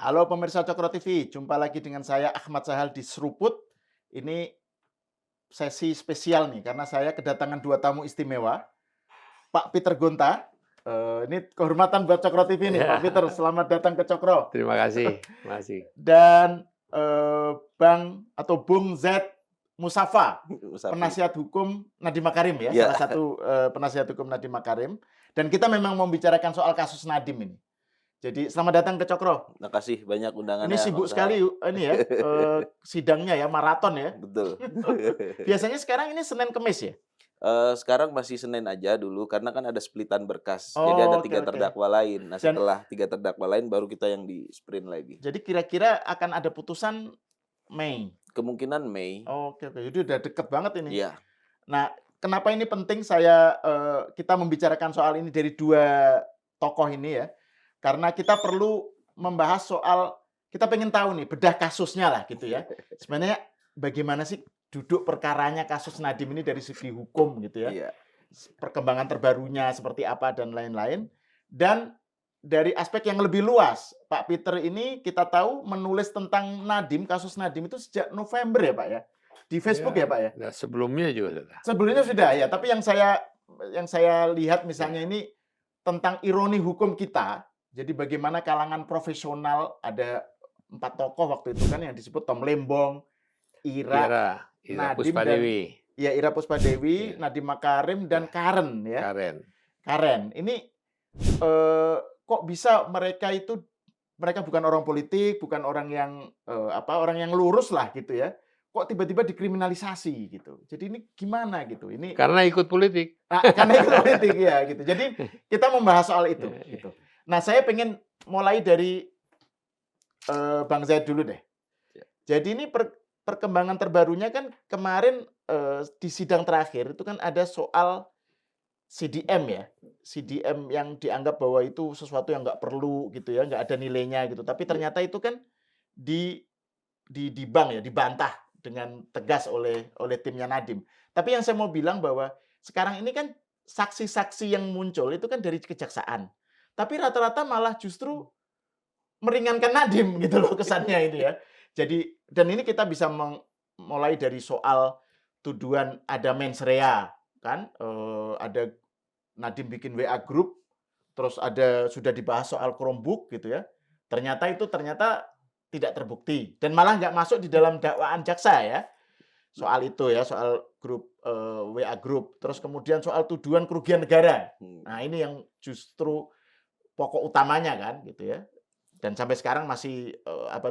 Halo pemirsa Cokro TV, jumpa lagi dengan saya Ahmad Sahal di Seruput. Ini sesi spesial nih, karena saya kedatangan dua tamu istimewa, Pak Peter Gonta. Ini kehormatan buat Cokro TV nih, Pak Peter. Ya, Selamat datang ke Cokro. terima kasih, terima kasih. Dan Bang atau Bung Z Musafa, Usapi. penasihat hukum Nadiem Makarim ya, Ya, salah satu penasihat hukum Nadiem Makarim. Dan kita memang membicarakan soal kasus Nadiem ini. Jadi selamat datang ke Cokro. makasih banyak Ini undangannya, Bang sibuk Sahal. sekali ini ya, sidangnya ya, maraton ya. Betul. Biasanya sekarang ini Senin Kemis ya? Sekarang masih Senin aja dulu, karena kan ada splitan berkas. Jadi Oh, ada oke 3 oke. terdakwa lain. Nah, Dan setelah 3 terdakwa lain, baru kita yang di-sprint lagi. jadi kira-kira akan ada putusan Mei? Kemungkinan Mei. Oke oke, jadi udah deket banget ini. Iya, Nah, kenapa ini penting kita membicarakan soal ini dari dua tokoh ini ya, karena kita perlu membahas soal kita pengen tahu nih, bedah kasusnya lah gitu ya. Sebenarnya bagaimana sih duduk perkaranya kasus Nadiem ini dari segi hukum gitu ya. iya. Perkembangan terbarunya seperti apa dan lain-lain. Dan dari aspek yang lebih luas, Pak Peter ini kita tahu menulis tentang Nadiem, kasus Nadiem itu sejak November ya Pak ya? Di Facebook ya Pak ya? Nah, sebelumnya juga sudah. Sebelumnya sudah ya, tapi yang saya lihat misalnya ini tentang ironi hukum kita. Jadi bagaimana kalangan profesional, ada 4 tokoh waktu itu kan yang disebut Tom Lembong, Ira, Ira Nadiem dan Puspadewi, ya Ira Puspadewi, ya, Nadiem Makarim dan Karen ya. Karen. Karen. Ini kok bisa mereka bukan orang politik, bukan orang yang orang yang lurus lah gitu ya. Kok tiba-tiba dikriminalisasi gitu. Jadi ini gimana gitu. Ini Karena ikut politik. karena itu politik ya gitu. Jadi kita membahas soal itu Ya, ya. gitu. Nah, saya pengen mulai dari Bang Zaid dulu deh. Ya. Jadi ini perkembangan terbarunya kan kemarin di sidang terakhir itu kan ada soal CDM ya. CDM yang dianggap bahwa itu sesuatu yang nggak perlu gitu ya, nggak ada nilainya gitu. Tapi ternyata itu kan di dibantah dengan tegas oleh timnya Nadiem. Tapi yang saya mau bilang bahwa sekarang ini kan saksi-saksi yang muncul itu kan dari kejaksaan. Tapi rata-rata malah justru meringankan Nadiem gitu loh kesannya itu ya. Jadi dan ini kita bisa mulai dari soal tuduhan ada mens rea kan, ada Nadiem bikin WA group, terus sudah dibahas soal Chromebook gitu ya. Ternyata tidak terbukti dan malah nggak masuk di dalam dakwaan jaksa ya. Soal itu ya, soal grup WA group. Terus kemudian soal tuduhan kerugian negara. Hmm. Nah, ini yang justru pokok utamanya kan gitu ya. Dan sampai sekarang masih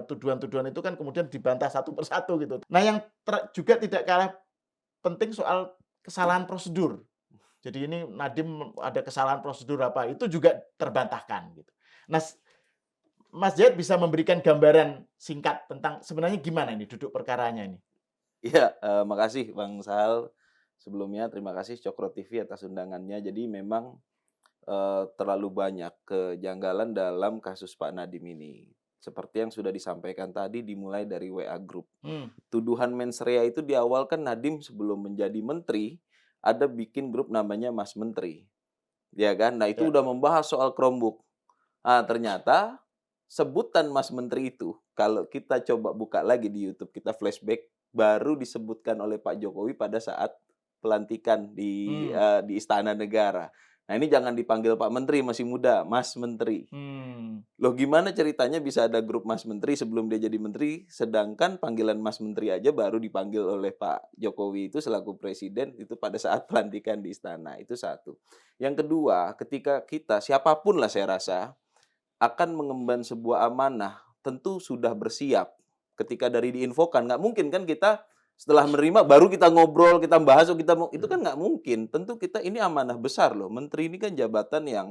tuduhan-tuduhan itu kan kemudian dibantah satu persatu gitu. Nah, yang juga tidak kalah penting soal kesalahan prosedur. Jadi ini Nadiem ada kesalahan prosedur apa, itu juga terbantahkan gitu. Nah, Mas Jayad bisa memberikan gambaran singkat tentang sebenarnya gimana ini duduk perkaranya ini? Iya, makasih Bang Sahal. Sebelumnya terima kasih Cokro TV atas undangannya. Jadi memang terlalu banyak kejanggalan dalam kasus Pak Nadiem ini. Seperti yang sudah disampaikan tadi, dimulai dari WA Group. Hmm, Tuduhan mens rea itu di awal kan Nadiem sebelum menjadi menteri, ada bikin grup namanya Mas Menteri. Ya kan? Nah, itu ya. udah membahas soal Chromebook. Ah, ternyata sebutan Mas Menteri itu, kalau kita coba buka lagi di YouTube, kita flashback, baru disebutkan oleh Pak Jokowi pada saat pelantikan Hmm, di Istana Negara. Nah, ini jangan dipanggil Pak Menteri, masih muda, Mas Menteri. hmm. Loh, gimana ceritanya bisa ada grup Mas Menteri sebelum dia jadi menteri, sedangkan panggilan Mas Menteri aja baru dipanggil oleh Pak Jokowi itu selaku presiden itu pada saat pelantikan di istana. Itu satu. Yang kedua, ketika kita, siapapun lah saya rasa, akan mengemban sebuah amanah, tentu sudah bersiap. Ketika dari diinfokan, nggak mungkin kan kita setelah menerima baru kita ngobrol, kita bahas, itu kan nggak mungkin. Tentu kita ini amanah besar loh. Menteri ini kan jabatan yang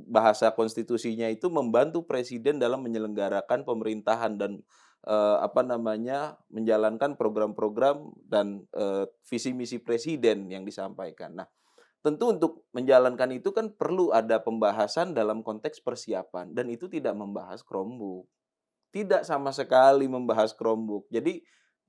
bahasa konstitusinya itu membantu presiden dalam menyelenggarakan pemerintahan dan menjalankan program-program dan visi misi presiden yang disampaikan. Nah, tentu untuk menjalankan itu kan perlu ada pembahasan dalam konteks persiapan dan itu tidak membahas Chromebook. Tidak sama sekali membahas Chromebook. Jadi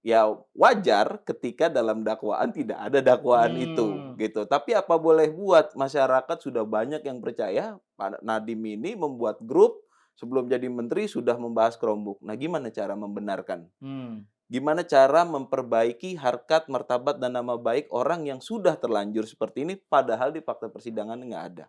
ya wajar ketika dalam dakwaan tidak ada dakwaan itu Hmm. gitu. Tapi apa boleh buat, masyarakat sudah banyak yang percaya Pak Nadiem ini membuat grup sebelum jadi menteri sudah membahas Chromebook. Nah, gimana cara membenarkan? Hmm. Gimana cara memperbaiki harkat, martabat, dan nama baik orang yang sudah terlanjur seperti ini, padahal di fakta persidangan nggak ada.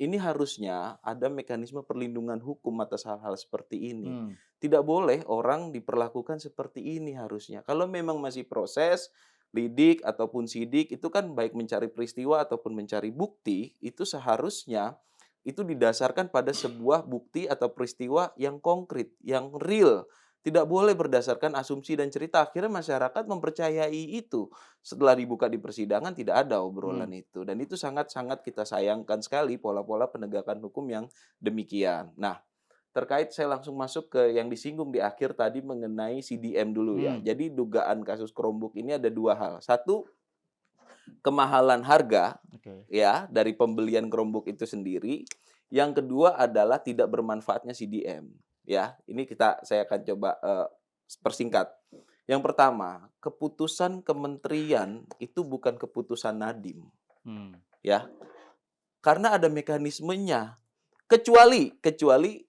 Ini harusnya ada mekanisme perlindungan hukum atas hal-hal seperti ini. Hmm. Tidak boleh orang diperlakukan seperti ini harusnya. Kalau memang masih proses, lidik ataupun sidik, itu kan baik mencari peristiwa ataupun mencari bukti, itu seharusnya itu didasarkan pada sebuah bukti atau peristiwa yang konkret, yang real. Tidak boleh berdasarkan asumsi dan cerita. Akhirnya masyarakat mempercayai itu. Setelah dibuka di persidangan tidak ada obrolan itu. Dan itu sangat-sangat kita sayangkan sekali pola-pola penegakan hukum yang demikian. Nah, terkait saya langsung masuk ke yang disinggung di akhir tadi mengenai CDM dulu ya. Hmm. Jadi dugaan kasus Chromebook ini ada dua hal. Satu, kemahalan harga Oke. ya dari pembelian Chromebook itu sendiri. Yang kedua adalah tidak bermanfaatnya CDM. Ya, ini saya akan coba persingkat. Yang pertama, keputusan kementerian itu bukan keputusan Nadiem, Hmm. ya. Karena ada mekanismenya. Kecuali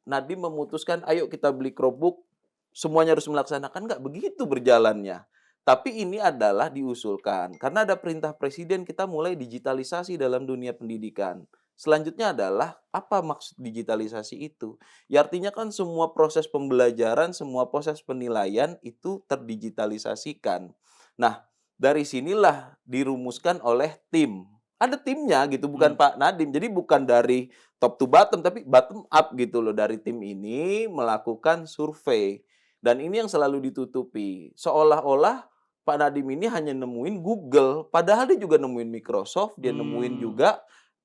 Nadiem memutuskan, ayo kita beli Chromebook, semuanya harus melaksanakan, nggak begitu berjalannya. Tapi ini adalah diusulkan. Karena ada perintah presiden kita mulai digitalisasi dalam dunia pendidikan. Selanjutnya adalah, apa maksud digitalisasi itu? Ya artinya kan semua proses pembelajaran, semua proses penilaian itu terdigitalisasikan. Nah, dari sinilah dirumuskan oleh tim. Ada timnya gitu, bukan Pak Nadiem. Jadi bukan dari top to bottom, tapi bottom up gitu loh. Dari tim ini melakukan survei. Dan ini yang selalu ditutupi. Seolah-olah Pak Nadiem ini hanya nemuin Google, padahal dia juga nemuin Microsoft, dia nemuin juga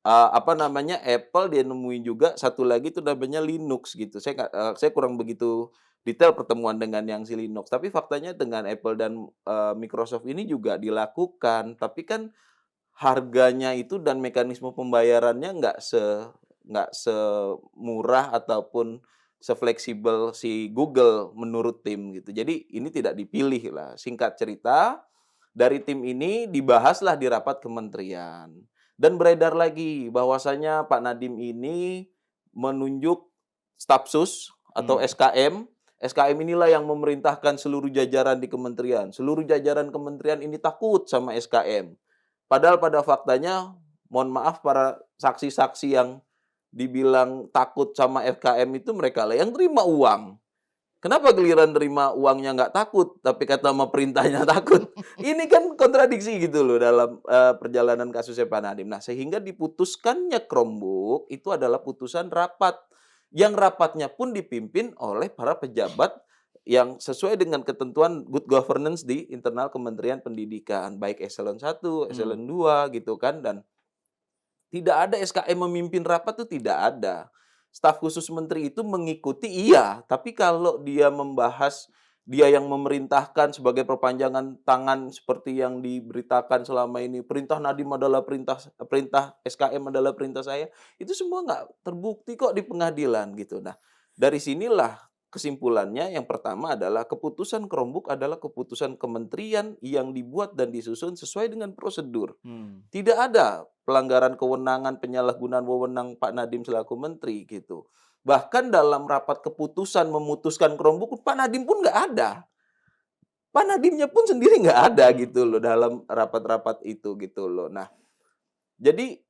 Apple, dia nemuin juga satu lagi itu namanya Linux gitu. Saya kurang begitu detail pertemuan dengan yang si Linux, tapi faktanya dengan Apple dan Microsoft ini juga dilakukan. Tapi kan harganya itu dan mekanisme pembayarannya nggak semurah ataupun sefleksibel si Google menurut tim gitu. Jadi ini tidak dipilih lah. Singkat cerita, dari tim ini dibahaslah di rapat kementerian. Dan beredar lagi bahwasanya Pak Nadiem ini menunjuk stafsus atau SKM. SKM inilah yang memerintahkan seluruh jajaran di kementerian. Seluruh jajaran kementerian ini takut sama SKM. Padahal pada faktanya, mohon maaf, para saksi-saksi yang dibilang takut sama SKM itu mereka lah yang terima uang. Kenapa giliran terima uangnya nggak takut, tapi kata sama perintahnya takut? Ini kan kontradiksi gitu loh dalam perjalanan kasusnya Pak Nadiem. Nah, sehingga diputuskannya Chromebook itu adalah putusan rapat. Yang rapatnya pun dipimpin oleh para pejabat yang sesuai dengan ketentuan good governance di internal Kementerian Pendidikan, baik eselon 1, eselon 2 gitu kan, dan tidak ada SKM memimpin rapat tuh tidak ada. Staf khusus menteri itu mengikuti iya, tapi kalau dia membahas, dia yang memerintahkan sebagai perpanjangan tangan seperti yang diberitakan selama ini, perintah Nadiem adalah perintah SKM adalah perintah saya, itu semua nggak terbukti kok di pengadilan gitu. Nah, dari sinilah kesimpulannya yang pertama adalah keputusan Chromebook adalah keputusan kementerian yang dibuat dan disusun sesuai dengan prosedur. Tidak ada pelanggaran kewenangan, penyalahgunaan wewenang Pak Nadiem selaku menteri gitu. Bahkan dalam rapat keputusan memutuskan Chromebook, Pak Nadiem pun nggak ada. Pak Nadiemnya pun sendiri nggak ada gitu loh dalam rapat-rapat itu gitu loh. Nah, jadi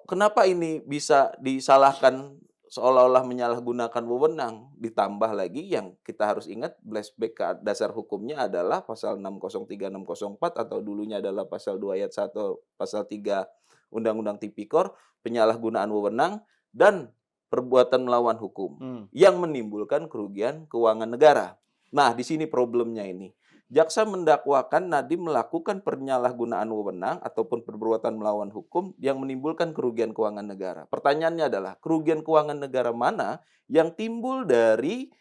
kenapa ini bisa disalahkan seolah-olah menyalahgunakan wewenang? Ditambah lagi yang kita harus ingat, flashback ke dasar hukumnya adalah pasal 603, 604 atau dulunya adalah pasal 2 ayat 1, pasal 3 Undang-Undang Tipikor, penyalahgunaan wewenang dan perbuatan melawan hukum yang menimbulkan kerugian keuangan negara. Nah, di sini problemnya ini. Jaksa mendakwakan Nadiem melakukan penyalahgunaan wewenang ataupun perbuatan melawan hukum yang menimbulkan kerugian keuangan negara. Pertanyaannya adalah, kerugian keuangan negara mana yang timbul dari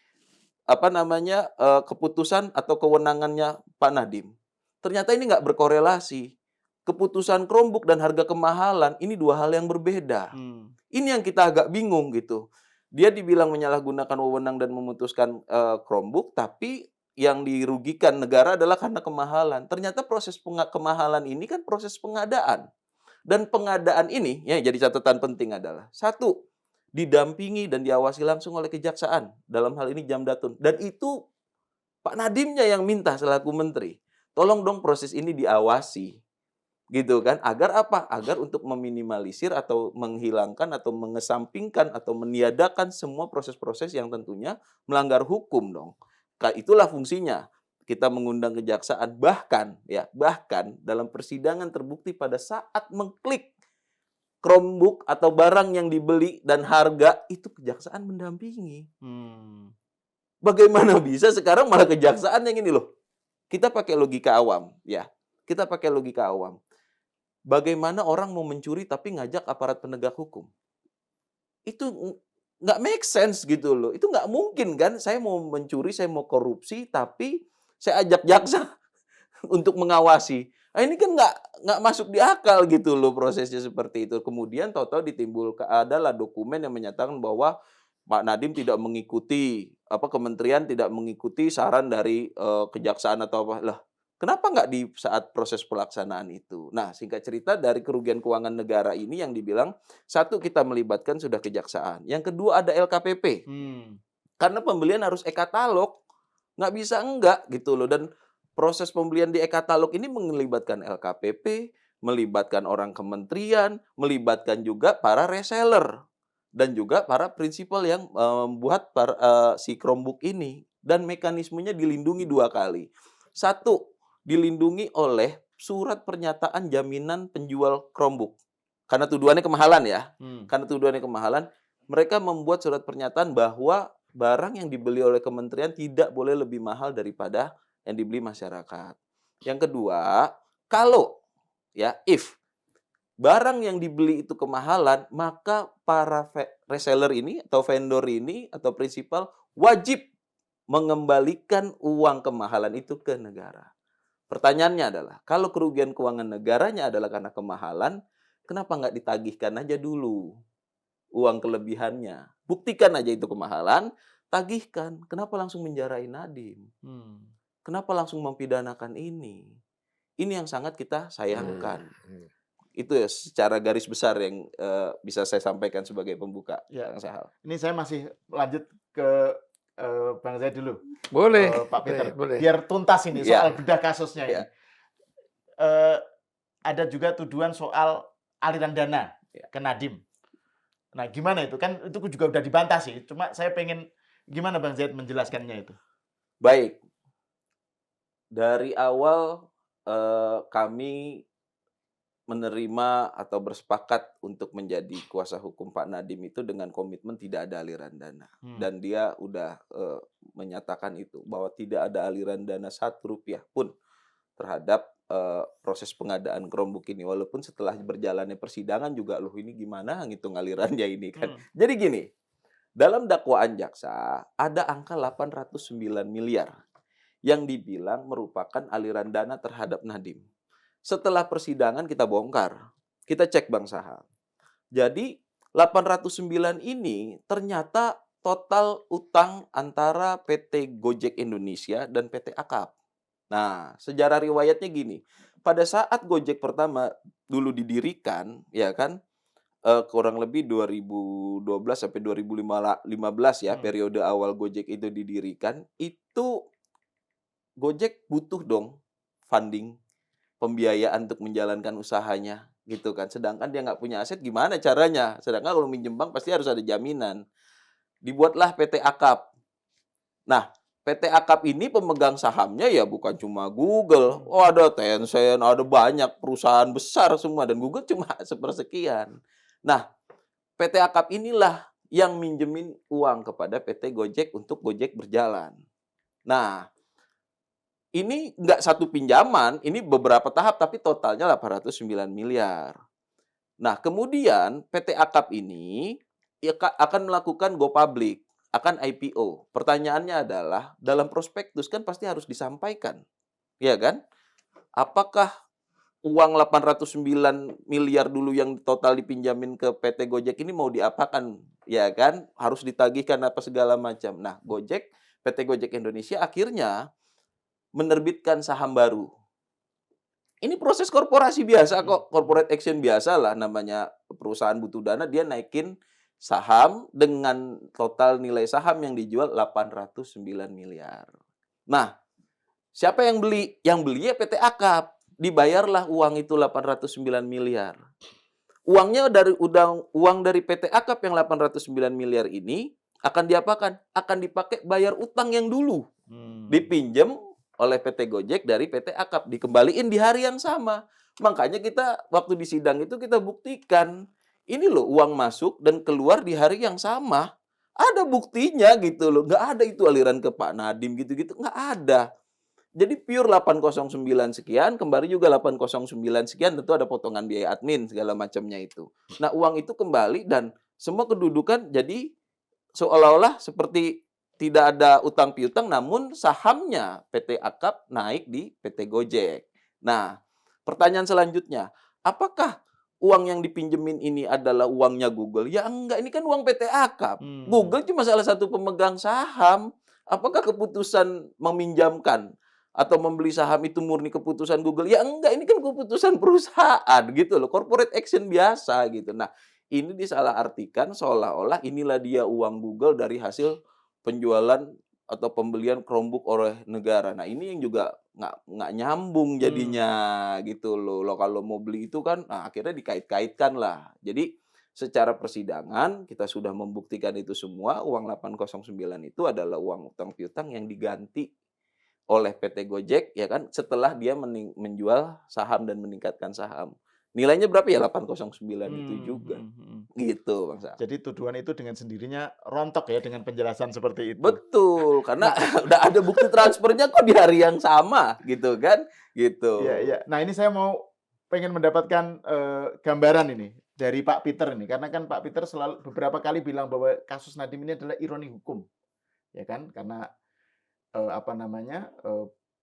keputusan atau kewenangannya Pak Nadiem? Ternyata ini nggak berkorelasi. Keputusan Chromebook dan harga kemahalan ini dua hal yang berbeda. Ini yang kita agak bingung gitu. Dia dibilang menyalahgunakan wewenang dan memutuskan Chromebook, tapi yang dirugikan negara adalah karena kemahalan. Ternyata proses kemahalan ini kan proses pengadaan. Dan pengadaan ini, ya jadi catatan penting adalah, satu, didampingi dan diawasi langsung oleh kejaksaan. Dalam hal ini Jamdatun. Dan itu Pak Nadimnya yang minta selaku menteri. Tolong dong proses ini diawasi. Gitu kan. Agar apa? Agar untuk meminimalisir atau menghilangkan atau mengesampingkan atau meniadakan semua proses-proses yang tentunya melanggar hukum dong. Itulah fungsinya. Kita mengundang kejaksaan, bahkan dalam persidangan terbukti pada saat mengklik Chromebook atau barang yang dibeli dan harga itu kejaksaan mendampingi. Bagaimana bisa sekarang malah kejaksaan yang ini loh. Kita pakai logika awam, ya. Kita pakai logika awam. Bagaimana orang mau mencuri tapi ngajak aparat penegak hukum? Itu nggak make sense gitu loh. Itu nggak mungkin kan. Saya mau mencuri, saya mau korupsi, tapi saya ajak jaksa untuk mengawasi. Nah, ini kan nggak masuk di akal gitu loh prosesnya seperti itu. Kemudian tahu-tahu ditimbulkan adalah dokumen yang menyatakan bahwa Pak Nadiem tidak mengikuti kementerian tidak mengikuti saran dari kejaksaan atau apa. Lah, kenapa nggak di saat proses pelaksanaan itu? Nah, singkat cerita dari kerugian keuangan negara ini yang dibilang satu kita melibatkan sudah kejaksaan. Yang kedua ada LKPP. Karena pembelian harus e-katalog. Nggak bisa enggak gitu loh. Dan proses pembelian di e-katalog ini melibatkan LKPP, melibatkan orang kementerian, melibatkan juga para reseller dan juga para prinsipal yang membuat si Chromebook ini. Dan mekanismenya dilindungi 2 kali. Satu, dilindungi oleh surat pernyataan jaminan penjual Chromebook. Karena tuduhannya kemahalan ya. Karena tuduhannya kemahalan, mereka membuat surat pernyataan bahwa barang yang dibeli oleh kementerian tidak boleh lebih mahal daripada yang dibeli masyarakat. Yang kedua, kalau if barang yang dibeli itu kemahalan, maka para reseller ini atau vendor ini atau prinsipal wajib mengembalikan uang kemahalan itu ke negara. Pertanyaannya adalah, kalau kerugian keuangan negaranya adalah karena kemahalan, kenapa nggak ditagihkan aja dulu uang kelebihannya? Buktikan aja itu kemahalan, tagihkan. Kenapa langsung menjarain Nadiem? Kenapa langsung mempidanakan ini? Ini yang sangat kita sayangkan. Itu ya secara garis besar yang bisa saya sampaikan sebagai pembuka. Ya. Kang Sahal. Ini saya masih lanjut ke Bang Zaid dulu. Boleh. Pak Peter. Boleh. Biar tuntas ini soal bedah kasusnya ini. Ada juga tuduhan soal aliran dana ke Nadiem. Nah, gimana itu? Kan itu juga udah dibantah sih. Cuma saya pengen gimana Bang Zaid menjelaskannya itu? Baik. Dari awal kami menerima atau bersepakat untuk menjadi kuasa hukum Pak Nadiem itu dengan komitmen tidak ada aliran dana. Dan dia udah menyatakan itu, bahwa tidak ada aliran dana Rp1 pun terhadap proses pengadaan Chromebook ini. Walaupun setelah berjalannya persidangan juga, loh ini gimana ngitung alirannya ini kan. Jadi gini, dalam dakwaan jaksa ada angka 809 miliar yang dibilang merupakan aliran dana terhadap Nadiem. Setelah persidangan kita bongkar, kita cek Bang Sahal. Jadi 809 ini ternyata total utang antara PT Gojek Indonesia dan PT Akap. Nah, sejarah riwayatnya gini. Pada saat Gojek pertama dulu didirikan, ya kan, kurang lebih 2012 sampai 2015 ya, periode awal Gojek itu didirikan, itu Gojek butuh dong funding, pembiayaan untuk menjalankan usahanya, gitu kan. Sedangkan dia nggak punya aset, gimana caranya? Sedangkan kalau minjem bank pasti harus ada jaminan. Dibuatlah PT Akap. Nah, PT Akap ini pemegang sahamnya ya bukan cuma Google. Oh, ada Tencent, ada banyak perusahaan besar semua. Dan Google cuma sepersekian. Nah, PT Akap inilah yang minjemin uang kepada PT Gojek untuk Gojek berjalan. Nah, ini nggak satu pinjaman, ini beberapa tahap, tapi totalnya 809 miliar. Nah, kemudian PT Akap ini akan melakukan go public, akan IPO. Pertanyaannya adalah, dalam prospektus kan pasti harus disampaikan, ya kan? Apakah uang 809 miliar dulu yang total dipinjamin ke PT Gojek ini mau diapakan, ya kan? Harus ditagihkan apa segala macam. Nah, PT Gojek Indonesia akhirnya menerbitkan saham baru. Ini proses korporasi biasa kok, corporate action biasa lah, namanya perusahaan butuh dana, dia naikin saham dengan total nilai saham yang dijual 809 miliar. Nah, siapa yang beli? Yang beli ya PT Akap. Dibayarlah uang itu 809 miliar. Uang dari PT Akap yang 809 miliar ini akan diapakan? Akan dipakai bayar utang yang dulu dipinjam oleh PT Gojek dari PT Akap, dikembaliin di hari yang sama. Makanya kita waktu di sidang itu kita buktikan, ini loh uang masuk dan keluar di hari yang sama. Ada buktinya gitu loh. Nggak ada itu aliran ke Pak Nadiem gitu-gitu. Nggak ada. Jadi pure 809 sekian, kembali juga 809 sekian, tentu ada potongan biaya admin segala macamnya itu. Nah, uang itu kembali dan semua kedudukan jadi seolah-olah seperti tidak ada utang piutang, namun sahamnya PT Akap naik di PT Gojek. Nah, pertanyaan selanjutnya, apakah uang yang dipinjemin ini adalah uangnya Google? Ya enggak, ini kan uang PT Akap. Google cuma salah satu pemegang saham. Apakah keputusan meminjamkan atau membeli saham itu murni keputusan Google? Ya enggak, ini kan keputusan perusahaan gitu loh, corporate action biasa gitu. Nah, ini disalahartikan seolah-olah inilah dia uang Google dari hasil penjualan atau pembelian Chromebook oleh negara. Nah, ini yang juga nggak nyambung jadinya gitu loh. Lo kalau mau beli itu kan, nah, akhirnya dikait-kaitkan lah. Jadi secara persidangan kita sudah membuktikan itu semua, uang 809 itu adalah uang utang piutang yang diganti oleh PT Gojek ya kan setelah dia menjual saham dan meningkatkan saham. Nilainya berapa ya 809 itu juga. Gitu, Bang Sam. Jadi tuduhan itu dengan sendirinya rontok ya dengan penjelasan seperti itu. Betul, karena udah ada bukti transfernya kok di hari yang sama gitu kan. Gitu. Iya, iya. Nah, ini saya mau pengen mendapatkan gambaran ini dari Pak Peter ini karena kan Pak Peter selalu beberapa kali bilang bahwa kasus Nadiem ini adalah ironi hukum. Ya kan? Karena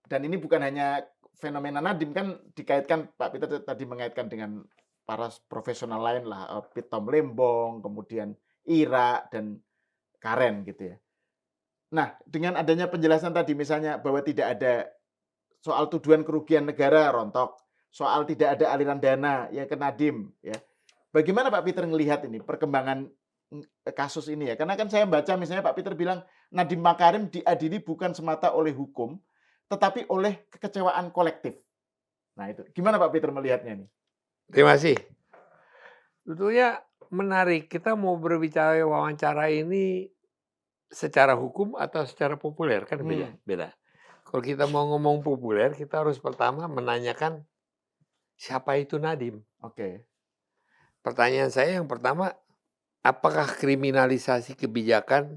dan ini bukan hanya fenomena Nadiem kan dikaitkan Pak Peter tadi mengaitkan dengan para profesional lain lah, Pitom Lembong, kemudian Ira dan Karen gitu ya. Nah, dengan adanya penjelasan tadi misalnya bahwa tidak ada soal tuduhan kerugian negara rontok, soal tidak ada aliran dana ya ke Nadiem ya. Bagaimana Pak Peter melihat ini perkembangan kasus ini ya? Karena kan saya baca misalnya Pak Peter bilang Nadiem Makarim diadili bukan semata oleh hukum, tetapi oleh kekecewaan kolektif. Nah itu, gimana Pak Peter melihatnya nih? Terima kasih. Tentunya menarik. Kita mau berbicara wawancara ini secara hukum atau secara populer kan beda. Kalau kita mau ngomong populer, kita harus pertama menanyakan siapa itu Nadiem. Oke. Pertanyaan saya yang pertama, apakah kriminalisasi kebijakan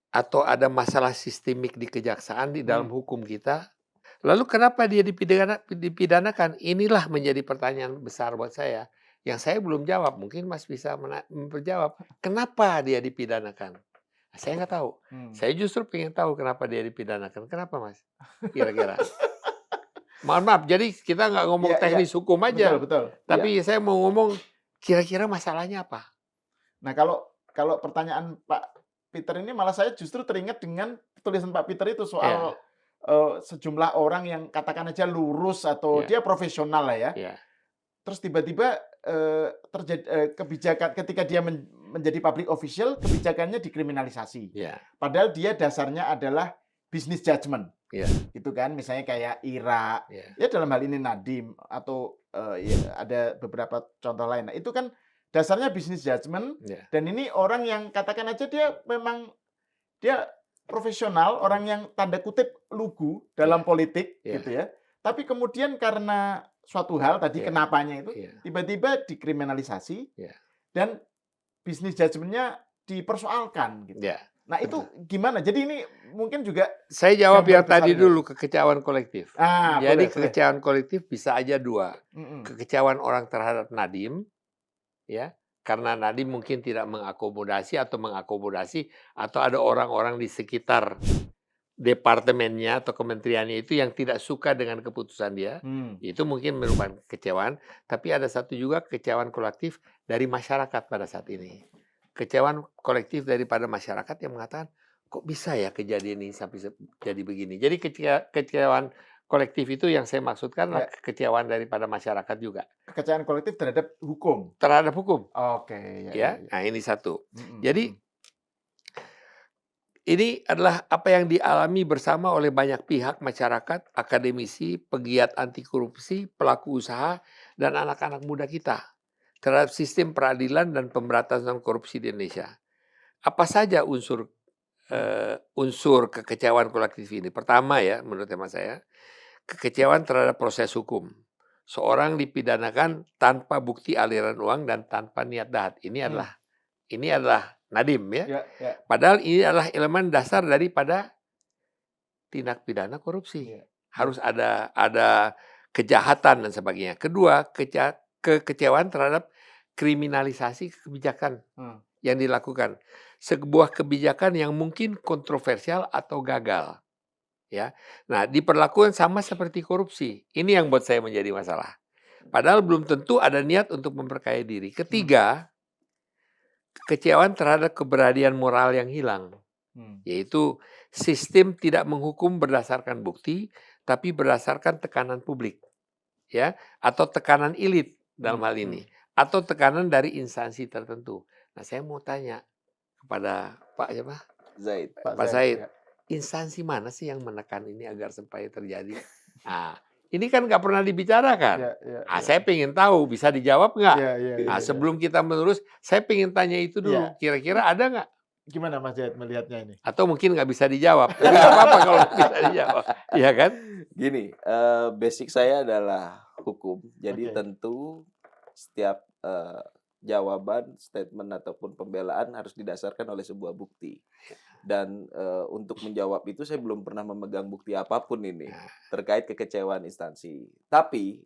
atau ada masalah sistemik di kejaksaan di dalam hukum kita? Lalu kenapa dia dipidanakan? Inilah menjadi pertanyaan besar buat saya. Yang saya belum jawab, mungkin Mas bisa menjawab. Kenapa dia dipidanakan? Saya nggak tahu. Saya justru pengen tahu kenapa dia dipidanakan. Kenapa Mas? Kira-kira. Mohon maaf, jadi kita nggak ngomong teknis hukum aja. Betul. Tapi saya mau ngomong kira-kira masalahnya apa? Nah kalau pertanyaan Pak Peter ini malah saya justru teringat dengan tulisan Pak Peter itu soal sejumlah orang yang katakan aja lurus atau dia profesional lah ya. Terus tiba-tiba terjadi kebijakan ketika dia menjadi public official, kebijakannya dikriminalisasi. Padahal dia dasarnya adalah business judgment. Gitu kan, misalnya kayak Ira, ya dalam hal ini Nadiem atau ada beberapa contoh lain. Nah, itu kan dasarnya business judgment dan ini orang yang katakan aja dia memang dia profesional, orang yang tanda kutip lugu dalam politik gitu ya. Tapi kemudian karena suatu hal tadi kenapanya itu tiba-tiba dikriminalisasi dan business judgment-nya dipersoalkan gitu. Nah itu gimana? Jadi ini mungkin juga saya jawab yang tadi dulu kekecewaan kolektif. Jadi boleh. Kekecewaan kolektif bisa aja dua. Kekecewaan orang terhadap Nadiem, ya, karena Nadiem mungkin tidak mengakomodasi atau ada orang-orang di sekitar departemennya atau kementeriannya itu yang tidak suka dengan keputusan dia. Itu mungkin merupakan kekecewaan. Tapi ada satu juga kekecewaan kolektif dari masyarakat pada saat ini. Kekecewaan kolektif daripada masyarakat yang mengatakan kok bisa ya kejadian ini sampai jadi begini. Jadi kekecewaan kolektif itu yang saya maksudkan Ya. adalah kekecewaan daripada masyarakat juga Kekecewaan kolektif terhadap hukum. terhadap hukum, Oke, ya, ya. ya. Nah, ini satu. Mm-mm, Jadi mm-mm. ini adalah apa yang dialami bersama oleh banyak pihak, masyarakat, akademisi, pegiat anti korupsi, pelaku usaha, dan anak-anak muda kita terhadap sistem peradilan dan pemberantasan korupsi di Indonesia. Apa saja unsur kekecewaan kolektif ini? Pertama ya, menurut hemat saya, kekecewaan terhadap proses hukum. Seorang dipidanakan tanpa bukti aliran uang dan tanpa niat jahat. Ini adalah Nadiem ya. Ya, ya. Padahal ini adalah elemen dasar daripada tindak pidana korupsi. Ya. Harus ada kejahatan dan sebagainya. Kedua, kekecewaan terhadap kriminalisasi kebijakan yang dilakukan. Sebuah kebijakan yang mungkin kontroversial atau gagal. Ya. Nah, diperlakukan sama seperti korupsi. Ini yang buat saya menjadi masalah. Padahal belum tentu ada niat untuk memperkaya diri. Ketiga, kekecewaan terhadap keberadilan moral yang hilang. Yaitu sistem tidak menghukum berdasarkan bukti, tapi berdasarkan tekanan publik. Ya, atau tekanan elit dalam hal ini. Atau tekanan dari instansi tertentu. Nah, saya mau tanya kepada Pak siapa? Zaid. Pak Zaid. Ya. Instansi mana sih yang menekan ini agar supaya terjadi? Nah, ini kan nggak pernah dibicarakan. Ya, Saya pengen tahu, bisa dijawab nggak? Ya, sebelum kita menerus, saya pengen tanya itu dulu. Kira-kira ada nggak? Gimana Mas Zaid melihatnya ini? Atau mungkin nggak bisa dijawab. Tapi nggak apa-apa kalau bisa dijawab. Iya kan? Gini, basic saya adalah hukum. Jadi tentu setiap jawaban, statement ataupun pembelaan harus didasarkan oleh sebuah bukti. Dan untuk menjawab itu saya belum pernah memegang bukti apapun ini terkait kekecewaan instansi. Tapi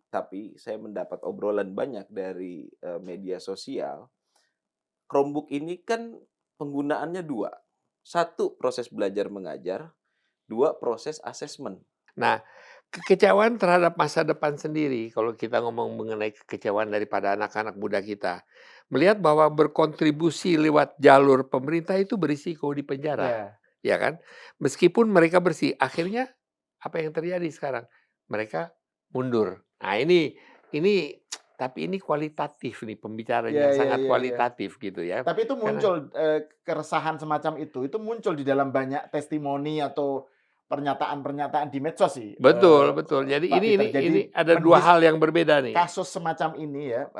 saya mendapat obrolan banyak dari media sosial. Chromebook ini kan penggunaannya dua. Satu, proses belajar mengajar. Dua, proses asesmen. Nah, kekecewaan terhadap masa depan sendiri, kalau kita ngomong mengenai kekecewaan daripada anak-anak muda kita, melihat bahwa berkontribusi lewat jalur pemerintah itu berisiko di penjara. Ya kan? Meskipun mereka bersih, akhirnya apa yang terjadi sekarang? Mereka mundur. Nah, tapi ini kualitatif nih, pembicaraan yang sangat kualitatif gitu ya. Tapi itu muncul keresahan semacam itu muncul di dalam banyak testimoni atau pernyataan-pernyataan di medsos sih. Betul. Jadi Pak Peter. ini ada dua hal yang berbeda nih. Kasus semacam ini ya,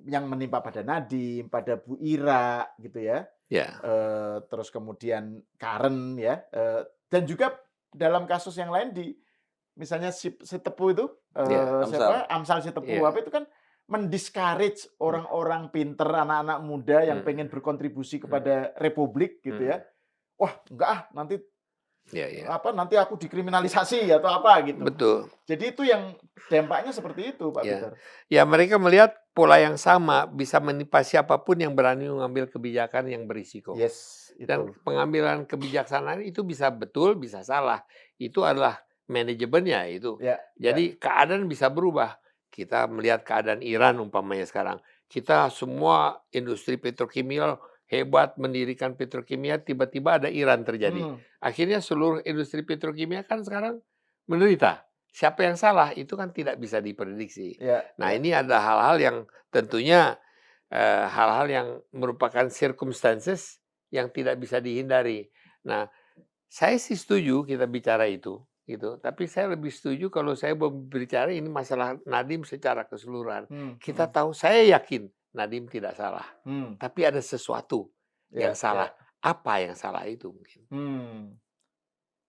yang menimpa pada Nadiem, pada Bu Ira gitu ya. Terus kemudian Karen ya, dan juga dalam kasus yang lain misalnya si Tepu itu, siapa? Amsal si Tepu, apa itu kan mendiscourage orang-orang pinter, anak-anak muda yang pengen berkontribusi kepada Republik gitu ya. Wah, enggak nanti nanti aku dikriminalisasi atau apa gitu. Betul. Jadi itu yang dampaknya seperti itu, Pak Peter. Ya, mereka melihat pola yang sama bisa menimpa siapapun yang berani mengambil kebijakan yang berisiko. Dan pengambilan kebijaksanaan itu bisa betul, bisa salah. Itu adalah manajemennya itu. Jadi keadaan bisa berubah. Kita melihat keadaan Iran umpamanya sekarang. Kita semua industri petrokimia hebat mendirikan petrokimia, tiba-tiba ada Iran terjadi. Akhirnya seluruh industri petrokimia kan sekarang menderita. Siapa yang salah itu kan tidak bisa diprediksi. Nah, ini ada hal-hal yang tentunya hal-hal yang merupakan circumstances yang tidak bisa dihindari. Nah, saya sih setuju kita bicara itu, gitu. Tapi saya lebih setuju kalau saya berbicara ini masalah Nadiem secara keseluruhan. Kita tahu, saya yakin Nadiem tidak salah. Tapi ada sesuatu yang salah. Apa yang salah itu mungkin?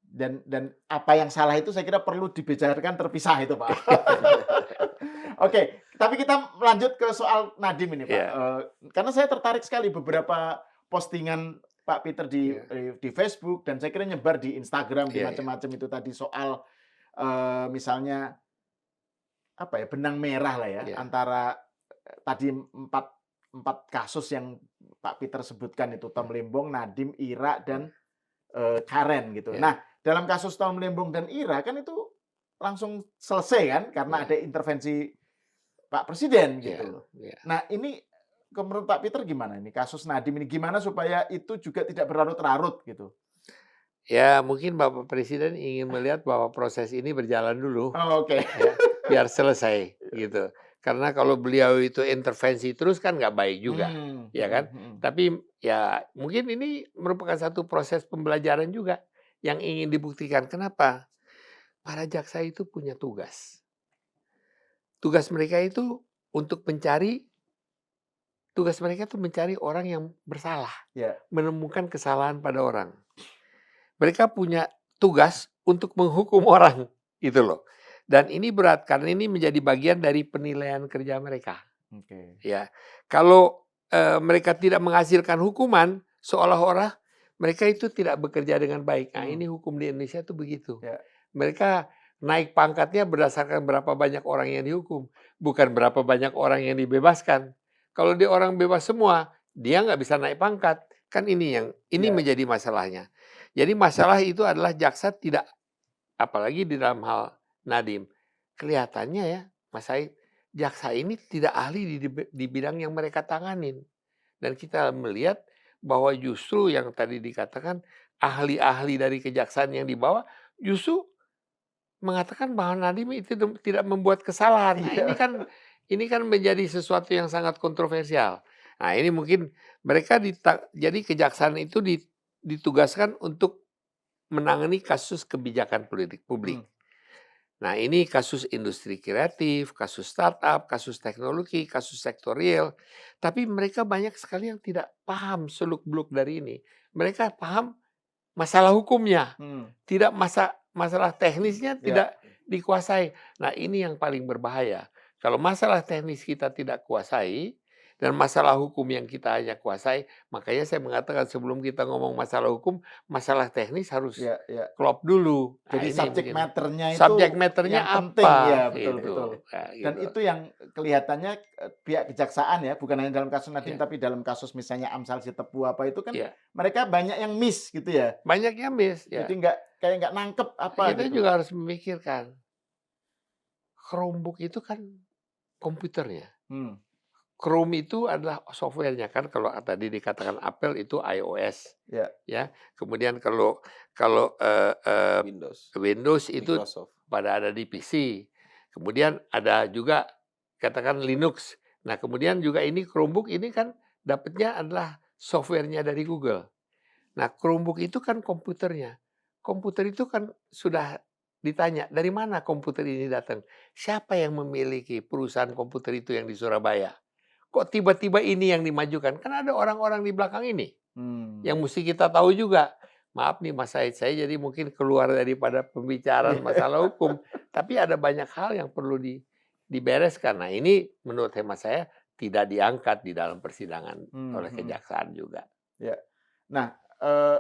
Dan apa yang salah itu saya kira perlu dibicarakan terpisah itu, Pak. Oke, tapi kita lanjut ke soal Nadiem ini, Pak. Karena saya tertarik sekali beberapa postingan Pak Peter di Facebook, dan saya kira nyebar di Instagram, di macam-macam itu tadi soal misalnya apa ya, benang merah lah ya, antara tadi empat kasus yang Pak Peter sebutkan itu, Tom Lembong, Nadiem, Ira, dan Karen gitu. Nah, dalam kasus Tom Lembong dan Ira kan itu langsung selesai kan, karena ada intervensi Pak Presiden gitu. Nah, ini menurut Pak Peter gimana ini kasus Nadiem ini, gimana supaya itu juga tidak berlarut-larut gitu? Ya mungkin Bapak Presiden ingin melihat bahwa proses ini berjalan dulu, Oh, oke. ya, biar selesai gitu. Karena kalau beliau itu intervensi terus kan nggak baik juga, Mmm, ya mhm kan? mhm. Tapi ya mungkin ini merupakan satu proses pembelajaran juga yang ingin dibuktikan. Kenapa? Para jaksa itu punya tugas. Tugas mereka itu untuk tugas mereka itu mencari orang yang bersalah, Ya. menemukan kesalahan pada orang. Mereka punya tugas untuk menghukum orang, gitu loh. Dan ini berat karena ini menjadi bagian dari penilaian kerja mereka, Oke. ya. Kalau, mereka tidak menghasilkan hukuman, seolah-olah mereka itu tidak bekerja dengan baik. Nah, Mmm, ini hukum di Indonesia tuh begitu. ya. Mereka naik pangkatnya berdasarkan berapa banyak orang yang dihukum, bukan berapa banyak orang yang dibebaskan. Kalau dia orang bebas semua, dia nggak bisa naik pangkat. Kan ini Ya. menjadi masalahnya. Jadi masalah itu adalah jaksa tidak, apalagi di dalam hal Nadiem, kelihatannya ya Mas Said, jaksa ini tidak ahli di bidang yang mereka tanganin. Dan kita melihat bahwa justru yang tadi dikatakan ahli-ahli dari kejaksaan yang dibawa justru mengatakan bahwa Nadiem itu tidak membuat kesalahan. Nah, Iya. ini kan menjadi sesuatu yang sangat kontroversial. Nah, ini mungkin mereka jadi kejaksaan itu ditugaskan untuk menangani kasus kebijakan politik publik. Mmm, Nah, ini kasus industri kreatif, kasus startup, kasus teknologi, kasus sektor real. Tapi mereka banyak sekali yang tidak paham seluk-beluk dari ini. Mereka paham masalah hukumnya, mmm, tidak masalah teknisnya ya. tidak dikuasai. Nah, ini yang paling berbahaya. Kalau masalah teknis kita tidak kuasai dan masalah hukum yang kita hanya kuasai, makanya saya mengatakan sebelum kita ngomong masalah hukum, masalah teknis harus Ya ya. klop dulu. Nah, Jadi ini subject mungkin matter-nya subjek itu matter-nya yang penting, apa ya betul betul. gitu. Nah, Dan gitu. itu yang kelihatannya, pihak kejaksaan ya, bukan hanya dalam kasus Nadiem, Ya, tapi dalam kasus misalnya Amsal Sitepu apa itu kan, ya. mereka banyak yang miss gitu ya. Banyaknya miss, Jadi ya. kayak nggak nangkep apa Kita gitu. juga harus memikirkan, Chromebook itu kan komputernya. Hmm, Chrome itu adalah software-nya kan kalau tadi dikatakan Apple itu iOS, ya. ya. Kemudian kalau kalau, Windows, Windows itu Microsoft. pada ada di PC. Kemudian ada juga katakan Linux. Nah, kemudian juga ini Chromebook ini kan dapatnya adalah software-nya dari Google. Nah, Chromebook itu kan komputernya. Komputer itu kan sudah ditanya, "Dari mana komputer ini datang? Siapa yang memiliki perusahaan komputer itu yang di Surabaya? Kok tiba-tiba ini yang dimajukan?" Kan ada orang-orang di belakang ini Hmm. yang mesti kita tahu juga. Maaf nih Mas Said, saya jadi mungkin keluar daripada pembicaraan masalah hukum, tapi ada banyak hal yang perlu dibereskan. Nah, ini menurut hemat saya tidak diangkat di dalam persidangan Hmm, oleh mhm. kejaksaan juga. Ya. Nah, eee,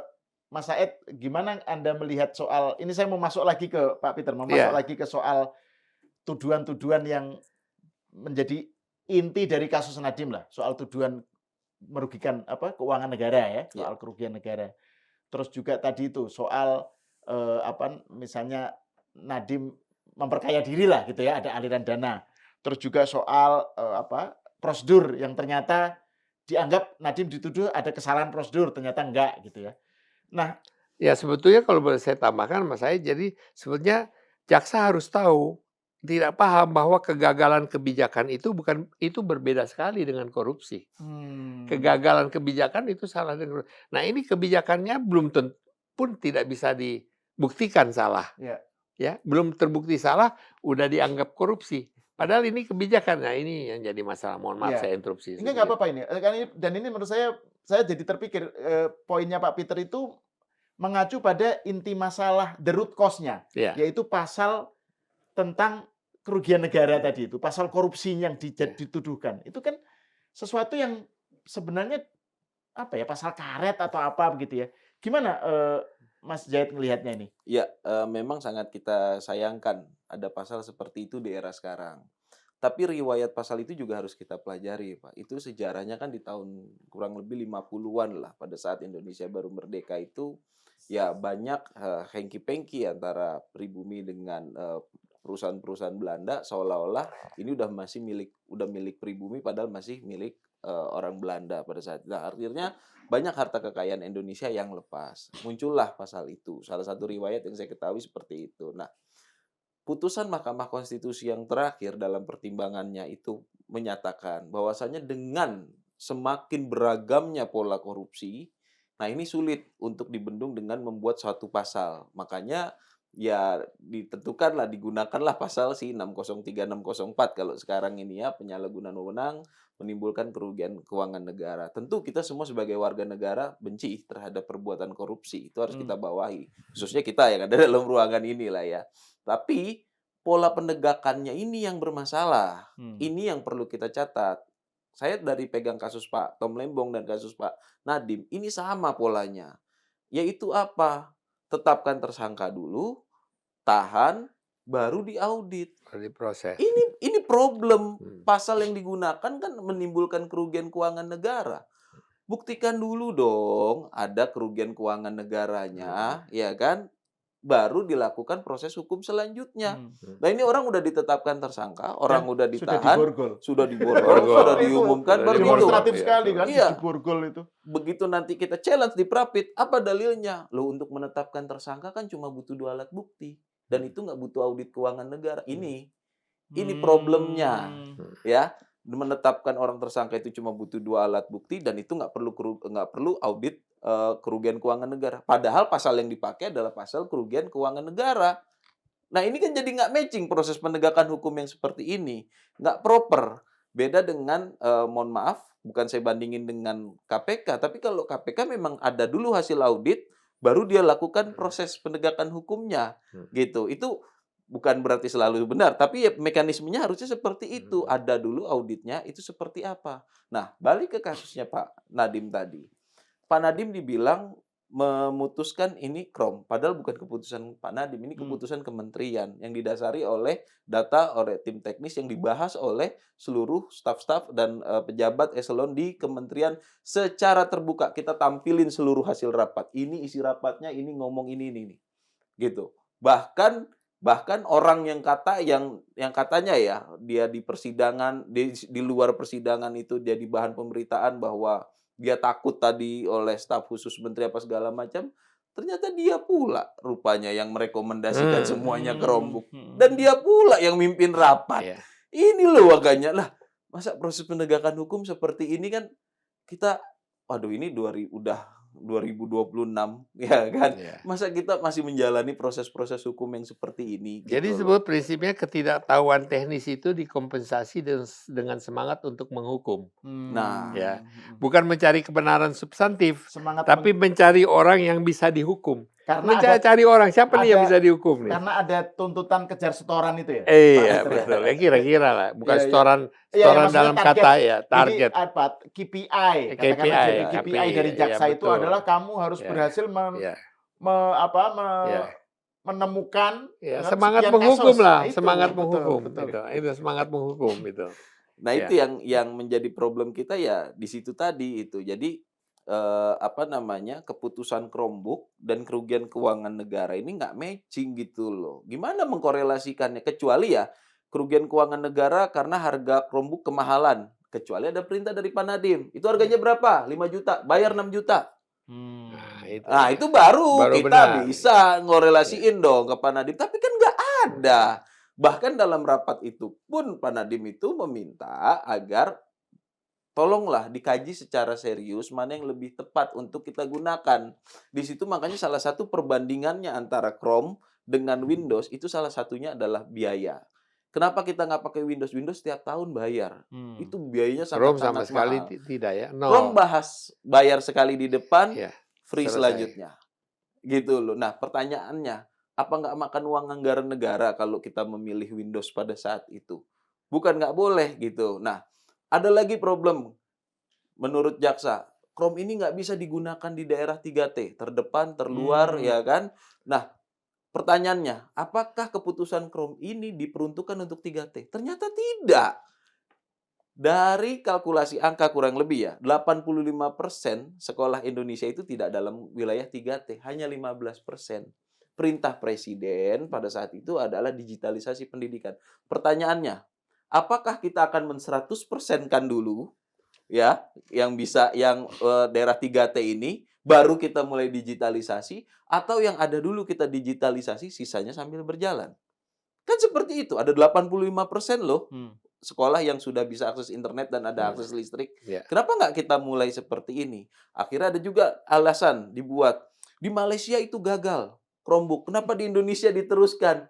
Mas Said, gimana Anda melihat soal ini, saya mau masuk lagi ke Pak Peter, mau masuk Iya, lagi ke soal tuduhan-tuduhan yang menjadi inti dari kasus Nadiem lah, soal tuduhan merugikan apa, keuangan negara ya, Ya, soal kerugian negara. Terus juga tadi itu soal, apa, misalnya Nadiem memperkaya diri lah gitu ya, ada aliran dana. Terus juga soal, apa, prosedur yang ternyata dianggap Nadiem dituduh ada kesalahan prosedur, ternyata enggak gitu ya. Nah, ya sebetulnya kalau boleh saya tambahkan Mas Said, jadi sebetulnya jaksa harus tahu, tidak paham bahwa kegagalan kebijakan itu berbeda sekali dengan korupsi. mmm, Kegagalan kebijakan itu salah dengan nah ini kebijakannya belum pun tidak bisa dibuktikan salah, ya. ya. Belum terbukti salah, udah dianggap korupsi. Padahal ini kebijakan. Nah ini yang jadi masalah. Mohon maaf Iya. saya interupsi Enggak sedikit. apa-apa ini, kan ini dan ini menurut saya jadi terpikir, poinnya Pak Peter itu mengacu pada inti masalah, the root cause-nya, Ya, yaitu pasal tentang kerugian negara tadi itu, pasal korupsi yang ya. dituduhkan. Itu kan sesuatu yang sebenarnya, apa ya, pasal karet atau apa begitu ya. Gimana, Mas Zaid melihatnya ini? ya, memang sangat kita sayangkan ada pasal seperti itu di era sekarang. Tapi riwayat pasal itu juga harus kita pelajari, Pak. Itu sejarahnya kan di tahun kurang lebih 50-an lah, pada saat Indonesia baru merdeka itu, ya banyak, hengki-pengki antara pribumi dengan, perusahaan-perusahaan Belanda, seolah-olah ini udah milik pribumi padahal masih milik, orang Belanda pada saat itu. Nah, akhirnya banyak harta kekayaan Indonesia yang lepas. Muncullah pasal itu. Salah satu riwayat yang saya ketahui seperti itu. Nah, putusan Mahkamah Konstitusi yang terakhir dalam pertimbangannya itu menyatakan bahwasanya dengan semakin beragamnya pola korupsi, nah ini sulit untuk dibendung dengan membuat suatu pasal. Makanya ya ditentukanlah, digunakanlah pasal si 603, 604 kalau sekarang ini ya, penyalahgunaan wewenang menimbulkan kerugian keuangan negara. Tentu kita semua sebagai warga negara benci terhadap perbuatan korupsi. Itu harus kita Hmm. bawahi. Khususnya kita yang ada dalam ruangan inilah ya. Tapi pola penegakannya ini yang bermasalah. Hmm. Ini yang perlu kita catat. Saya dari pegang kasus Pak Tom Lembong dan kasus Pak Nadiem, ini sama polanya. Yaitu apa? Tetapkan tersangka dulu, tahan, baru diaudit. Baru diproses. Ini problem. Hmm. Pasal yang digunakan kan menimbulkan kerugian keuangan negara. Buktikan dulu dong ada kerugian keuangan negaranya, ya kan? Baru dilakukan proses hukum selanjutnya. Hmm. Nah, ini orang udah ditetapkan tersangka, orang Dan udah sudah ditahan, diborgol. sudah diborgol, Borgol. sudah Itu diumumkan, Sudah baru itu. demonstratif Iya, sekali kan, Iya. diborgol itu. Begitu nanti kita challenge di Prapit, apa dalilnya? Loh, untuk menetapkan tersangka kan cuma butuh 2 alat bukti. Dan itu nggak butuh audit keuangan negara. Ini problemnya. Hmm. Ya, menetapkan orang tersangka itu cuma butuh 2 alat bukti dan itu nggak perlu audit kerugian keuangan negara. Padahal pasal yang dipakai adalah pasal kerugian keuangan negara. Nah, ini kan jadi nggak matching proses penegakan hukum yang seperti ini. Nggak proper. Beda dengan, mohon maaf, bukan saya bandingin dengan KPK, tapi kalau KPK memang ada dulu hasil audit, baru dia lakukan proses penegakan hukumnya, gitu. Itu bukan berarti selalu benar, tapi ya mekanismenya harusnya seperti itu. Ada dulu auditnya, itu seperti apa. Nah, balik ke kasusnya Pak Nadiem tadi. Pak Nadiem dibilang memutuskan ini KROM, padahal bukan keputusan Pak Nadiem, ini keputusan kementerian yang didasari oleh data oleh tim teknis yang dibahas oleh seluruh staf-staf dan pejabat eselon di kementerian secara terbuka. Kita tampilin seluruh hasil rapat. Ini isi rapatnya, ini ngomong ini, gitu. Bahkan orang yang katanya ya dia di persidangan di luar persidangan itu jadi bahan pemberitaan bahwa dia takut tadi oleh staf khusus menteri apa segala macam, ternyata dia pula rupanya yang merekomendasikan semuanya ke Rombuk. Dan dia pula yang mimpin rapat. Iya. Ini loh makanya lah, masa proses penegakan hukum seperti ini kan kita, waduh ini 2026 ya kan. Iya. Masa kita masih menjalani proses-proses hukum yang seperti ini Jadi gitu loh. sebut prinsipnya ketidaktahuan teknis itu dikompensasi dengan semangat untuk menghukum. Nah. Ya. Bukan mencari kebenaran substantif, Semangat tapi mencari orang yang bisa dihukum. karena Mencari orang, siapa nih yang ada- bisa dihukum nih? karena ada tuntutan kejar setoran itu ya. Iya, Pak Istri. betul. Ya kira-kira lah. Bukan Iya, iya. setoran Iya, setoran maksudnya dalam target. kata ya, Ini target. apa KPI, KPI, katakanlah jadi KPI KPI, dari ya, jaksa itu betul. adalah kamu harus Ya, berhasil Ya, ya. menemukan Ya, kan, semangat sekian menghukum kasus. lah, Nah, itu, semangat betul, menghukum betul. gitu. Itu semangat menghukum itu. Nah, Ya. itu yang menjadi problem kita ya di situ tadi itu. Jadi keputusan Chromebook dan kerugian keuangan negara ini nggak matching gitu loh. Gimana mengkorelasikannya? Kecuali ya kerugian keuangan negara karena harga Chromebook kemahalan. Kecuali ada perintah dari Pak Nadiem. Itu harganya berapa? 5 juta. Bayar 6 juta. Nah, itu baru kita benar. bisa ngorelasiin dong ke Pak Nadiem. Tapi kan nggak ada. Bahkan dalam rapat itu pun Pak Nadiem itu meminta agar tolonglah dikaji secara serius mana yang lebih tepat untuk kita gunakan. Di situ makanya salah satu perbandingannya antara Chrome dengan Windows itu salah satunya adalah biaya. Kenapa kita nggak pakai Windows? Windows setiap tahun bayar. Itu biayanya Chrome sama sangat-sangat sekali mahal. tidak ya. Chrome bayar sekali di depan, Ya, free selesai. selanjutnya. Gitu loh. Nah, pertanyaannya, apa nggak makan uang anggaran negara kalau kita memilih Windows pada saat itu? Bukan nggak boleh gitu. Nah, ada lagi problem. Menurut jaksa, Chrome ini nggak bisa digunakan di daerah 3T, terdepan, terluar, ya kan? Nah, pertanyaannya, apakah keputusan Chrome ini diperuntukkan untuk 3T? Ternyata tidak. Dari kalkulasi angka kurang lebih ya, 85% sekolah Indonesia itu tidak dalam wilayah 3T, hanya 15%. Perintah Presiden pada saat itu adalah digitalisasi pendidikan. Pertanyaannya, apakah kita akan men-100%-kan dulu ya, yang daerah 3T ini baru kita mulai digitalisasi, atau yang ada dulu kita digitalisasi, sisanya sambil berjalan. Kan seperti itu, ada 85% loh Hmm. sekolah yang sudah bisa akses internet dan ada akses listrik. Ya. Kenapa nggak kita mulai seperti ini? Akhirnya ada juga alasan dibuat, di Malaysia itu gagal Chromebook, kenapa di Indonesia diteruskan?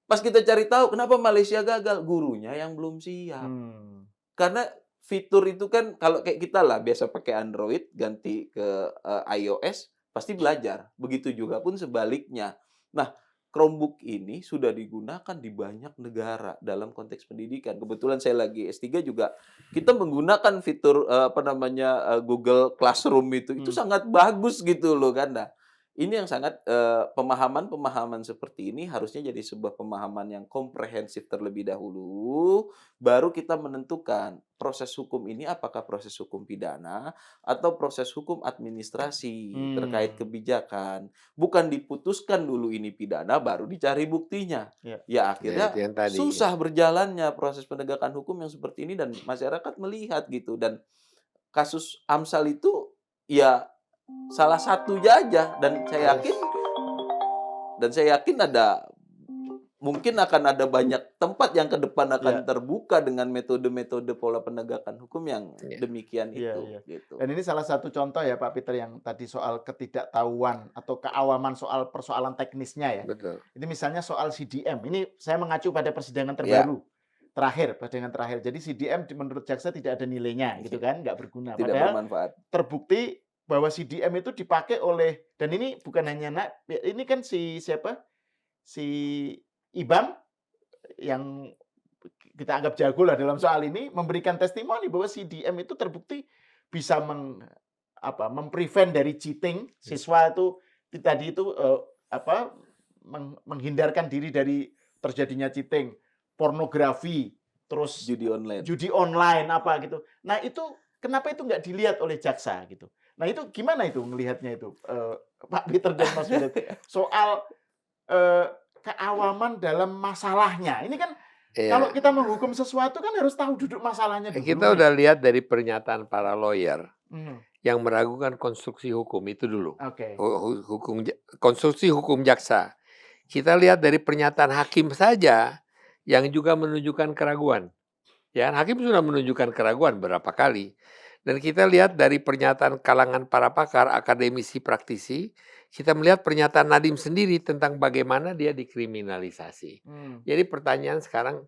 Pas kita cari tahu kenapa Malaysia gagal, gurunya yang belum siap. Hmm. Karena fitur itu kan kalau kayak kita lah biasa pakai Android ganti ke iOS pasti belajar. Begitu juga pun sebaliknya. Nah, Chromebook ini sudah digunakan di banyak negara dalam konteks pendidikan. Kebetulan saya lagi S3 juga kita menggunakan fitur Google Classroom itu sangat bagus gitu loh kan. Nah, ini yang sangat pemahaman-pemahaman seperti ini harusnya jadi sebuah pemahaman yang komprehensif terlebih dahulu. Baru kita menentukan proses hukum ini apakah proses hukum pidana atau proses hukum administrasi terkait kebijakan. Bukan diputuskan dulu ini pidana baru dicari buktinya. Ya. Ya Ya, akhirnya itu yang tadi. susah berjalannya proses penegakan hukum yang seperti ini dan masyarakat melihat gitu. Dan kasus Amsal itu ya salah satunya aja dan saya yakin mungkin akan ada banyak tempat yang ke depan akan Ya. terbuka dengan metode-metode pola penegakan hukum yang Ya. demikian Iya, itu iya. gitu. Dan ini salah satu contoh ya Pak Peter yang tadi soal ketidaktahuan atau keawaman soal persoalan teknisnya ya. Betul. Ini misalnya soal CDM. Ini saya mengacu pada persidangan Ya. terbaru. Persidangan terakhir. Jadi CDM menurut jaksa tidak ada nilainya gitu kan, nggak berguna. Tidak Padahal bermanfaat. terbukti bahwa CDM itu dipakai oleh, dan ini bukan hanya ini kan si Ibam yang kita anggap jago lah dalam soal ini, memberikan testimoni bahwa CDM itu terbukti bisa memprevent dari cheating siswa itu tadi itu menghindarkan diri dari terjadinya cheating, pornografi, terus judi online apa gitu. Nah itu kenapa itu nggak dilihat oleh jaksa gitu? Nah itu gimana itu melihatnya itu Pak Peter dan Mas Willy soal keawaman dalam masalahnya. Ini kan kalau kita menghukum sesuatu kan harus tahu duduk masalahnya dulu. Kita udah lihat dari pernyataan para lawyer Hmm. yang meragukan konstruksi hukum itu dulu. Oke. Konstruksi hukum jaksa. Kita lihat dari pernyataan hakim saja yang juga menunjukkan keraguan. Ya, hakim sudah menunjukkan keraguan berapa kali. Dan kita lihat dari pernyataan kalangan para pakar, akademisi, praktisi, kita melihat pernyataan Nadiem sendiri tentang bagaimana dia dikriminalisasi. Jadi pertanyaan sekarang,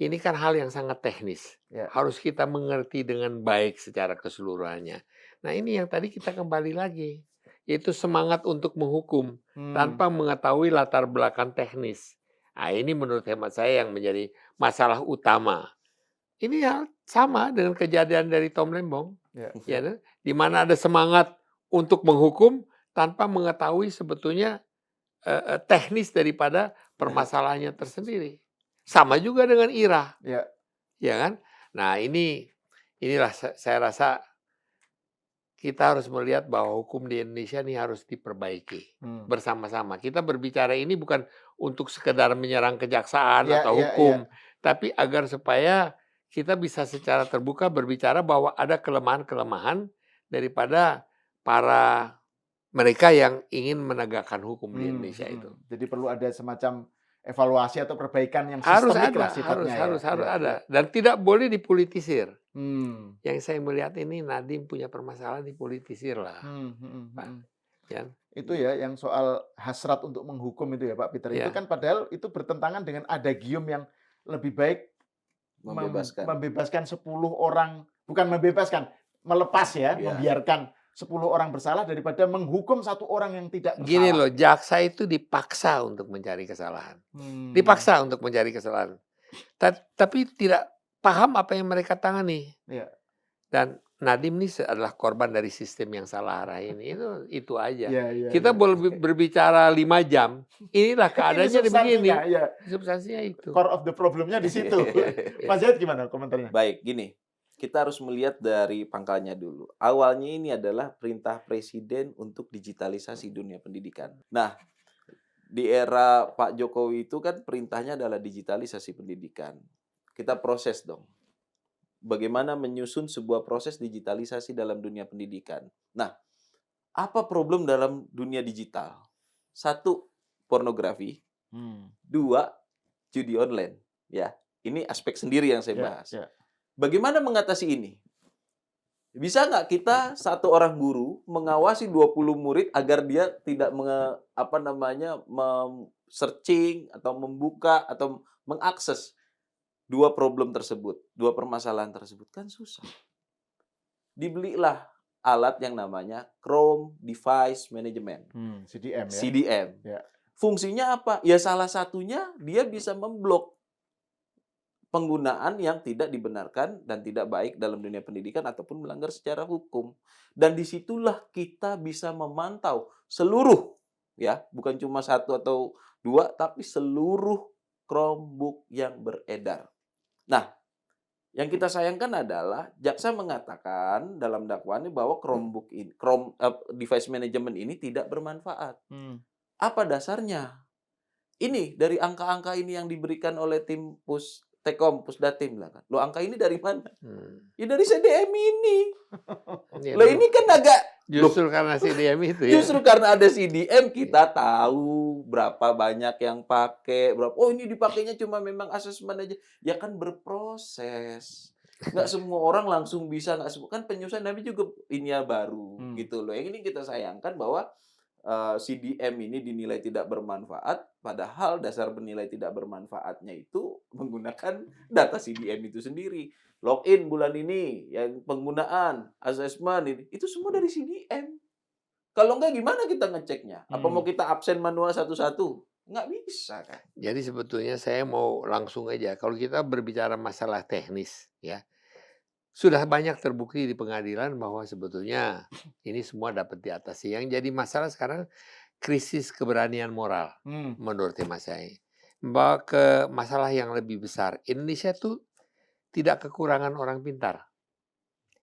ini kan hal yang sangat teknis. Ya. Harus kita mengerti dengan baik secara keseluruhannya. Nah ini yang tadi kita kembali lagi. Yaitu semangat untuk menghukum tanpa mengetahui latar belakang teknis. Nah ini menurut hemat saya yang menjadi masalah utama. Ini hal sama dengan kejadian dari Tom Lembong. Ya, di mana ada semangat untuk menghukum tanpa mengetahui sebetulnya teknis daripada permasalahannya tersendiri. Sama juga dengan Ira. Ya kan? Nah, inilah saya rasa kita harus melihat bahwa hukum di Indonesia ini harus diperbaiki bersama-sama. Kita berbicara ini bukan untuk sekedar menyerang kejaksaan atau hukum, tapi agar supaya kita bisa secara terbuka berbicara bahwa ada kelemahan-kelemahan daripada para mereka yang ingin menegakkan hukum di Indonesia itu. Jadi perlu ada semacam evaluasi atau perbaikan yang harus sistemik ada, lah sifatnya. Harus ada. Dan tidak boleh dipolitisir. Yang saya melihat ini Nadiem punya permasalahan dipolitisir lah. Ya. Itu ya yang soal hasrat untuk menghukum itu ya Pak Peter. Itu kan padahal itu bertentangan dengan adagium yang lebih baik membebaskan 10 orang, bukan membebaskan, melepas ya, membiarkan 10 orang bersalah daripada menghukum 1 orang yang tidak bersalah. Gini loh, jaksa itu dipaksa untuk mencari kesalahan. Dipaksa untuk mencari kesalahan. Tapi tidak paham apa yang mereka tangani. Dan Nadiem ini adalah korban dari sistem yang salah arah ini. Itu aja. Kita boleh berbicara 5 jam. Inilah keadaannya begini. Substansinya itu. Core of the problemnya di situ. Mas Zahid gimana komentarnya? Baik, gini. Kita harus melihat dari pangkalnya dulu. Awalnya ini adalah perintah presiden untuk digitalisasi dunia pendidikan. Nah, di era Pak Jokowi itu kan perintahnya adalah digitalisasi pendidikan. Kita proses dong. bagaimana menyusun sebuah proses digitalisasi dalam dunia pendidikan. Nah, apa problem dalam dunia digital? Satu, pornografi. Hmm. Dua, judi online. Ya, ini aspek sendiri yang saya Ya, bahas. ya. Bagaimana mengatasi ini? Bisa nggak kita satu orang guru mengawasi 20 murid agar dia tidak searching atau membuka atau mengakses dua problem tersebut, dua permasalahan tersebut? Kan susah. Dibelilah alat yang namanya Chrome Device Management, CDM ya. CDM. Ya. Fungsinya apa? Ya salah satunya dia bisa memblok penggunaan yang tidak dibenarkan dan tidak baik dalam dunia pendidikan ataupun melanggar secara hukum. Dan disitulah kita bisa memantau seluruh, ya, bukan cuma satu atau dua, tapi seluruh Chromebook yang beredar. Nah, yang kita sayangkan adalah jaksa mengatakan dalam dakwaannya bahwa Chrome device management ini tidak bermanfaat. Apa dasarnya? Ini dari angka-angka ini yang diberikan oleh tim Pusdatim lah kan. Loh, angka ini dari mana? Ya dari CDM ini. Loh, ini kan agak Justru karena CDM itu ya. Justru karena ada CDM kita tahu berapa banyak yang pakai, berapa. Oh, ini dipakainya cuma memang asesmen aja. Ya kan berproses. Nggak semua orang langsung bisa, nggak semua. Kan penyusunan tapi juga ini ya baru gitu loh. Yang ini kita sayangkan bahwa CDM ini dinilai tidak bermanfaat, padahal dasar menilai tidak bermanfaatnya itu menggunakan data CDM itu sendiri. Login bulan ini, yang penggunaan, asesmen ini, itu semua dari CDM. Kalau enggak gimana kita ngeceknya? Apa mau kita absen manual satu-satu? Nggak bisa kan? Jadi sebetulnya saya mau langsung aja, kalau kita berbicara masalah teknis, ya, sudah banyak terbukti di pengadilan bahwa sebetulnya ini semua dapat diatasi. Yang jadi masalah sekarang krisis keberanian moral, menurut hemat saya. Membawa ke masalah yang lebih besar. Indonesia itu tidak kekurangan orang pintar.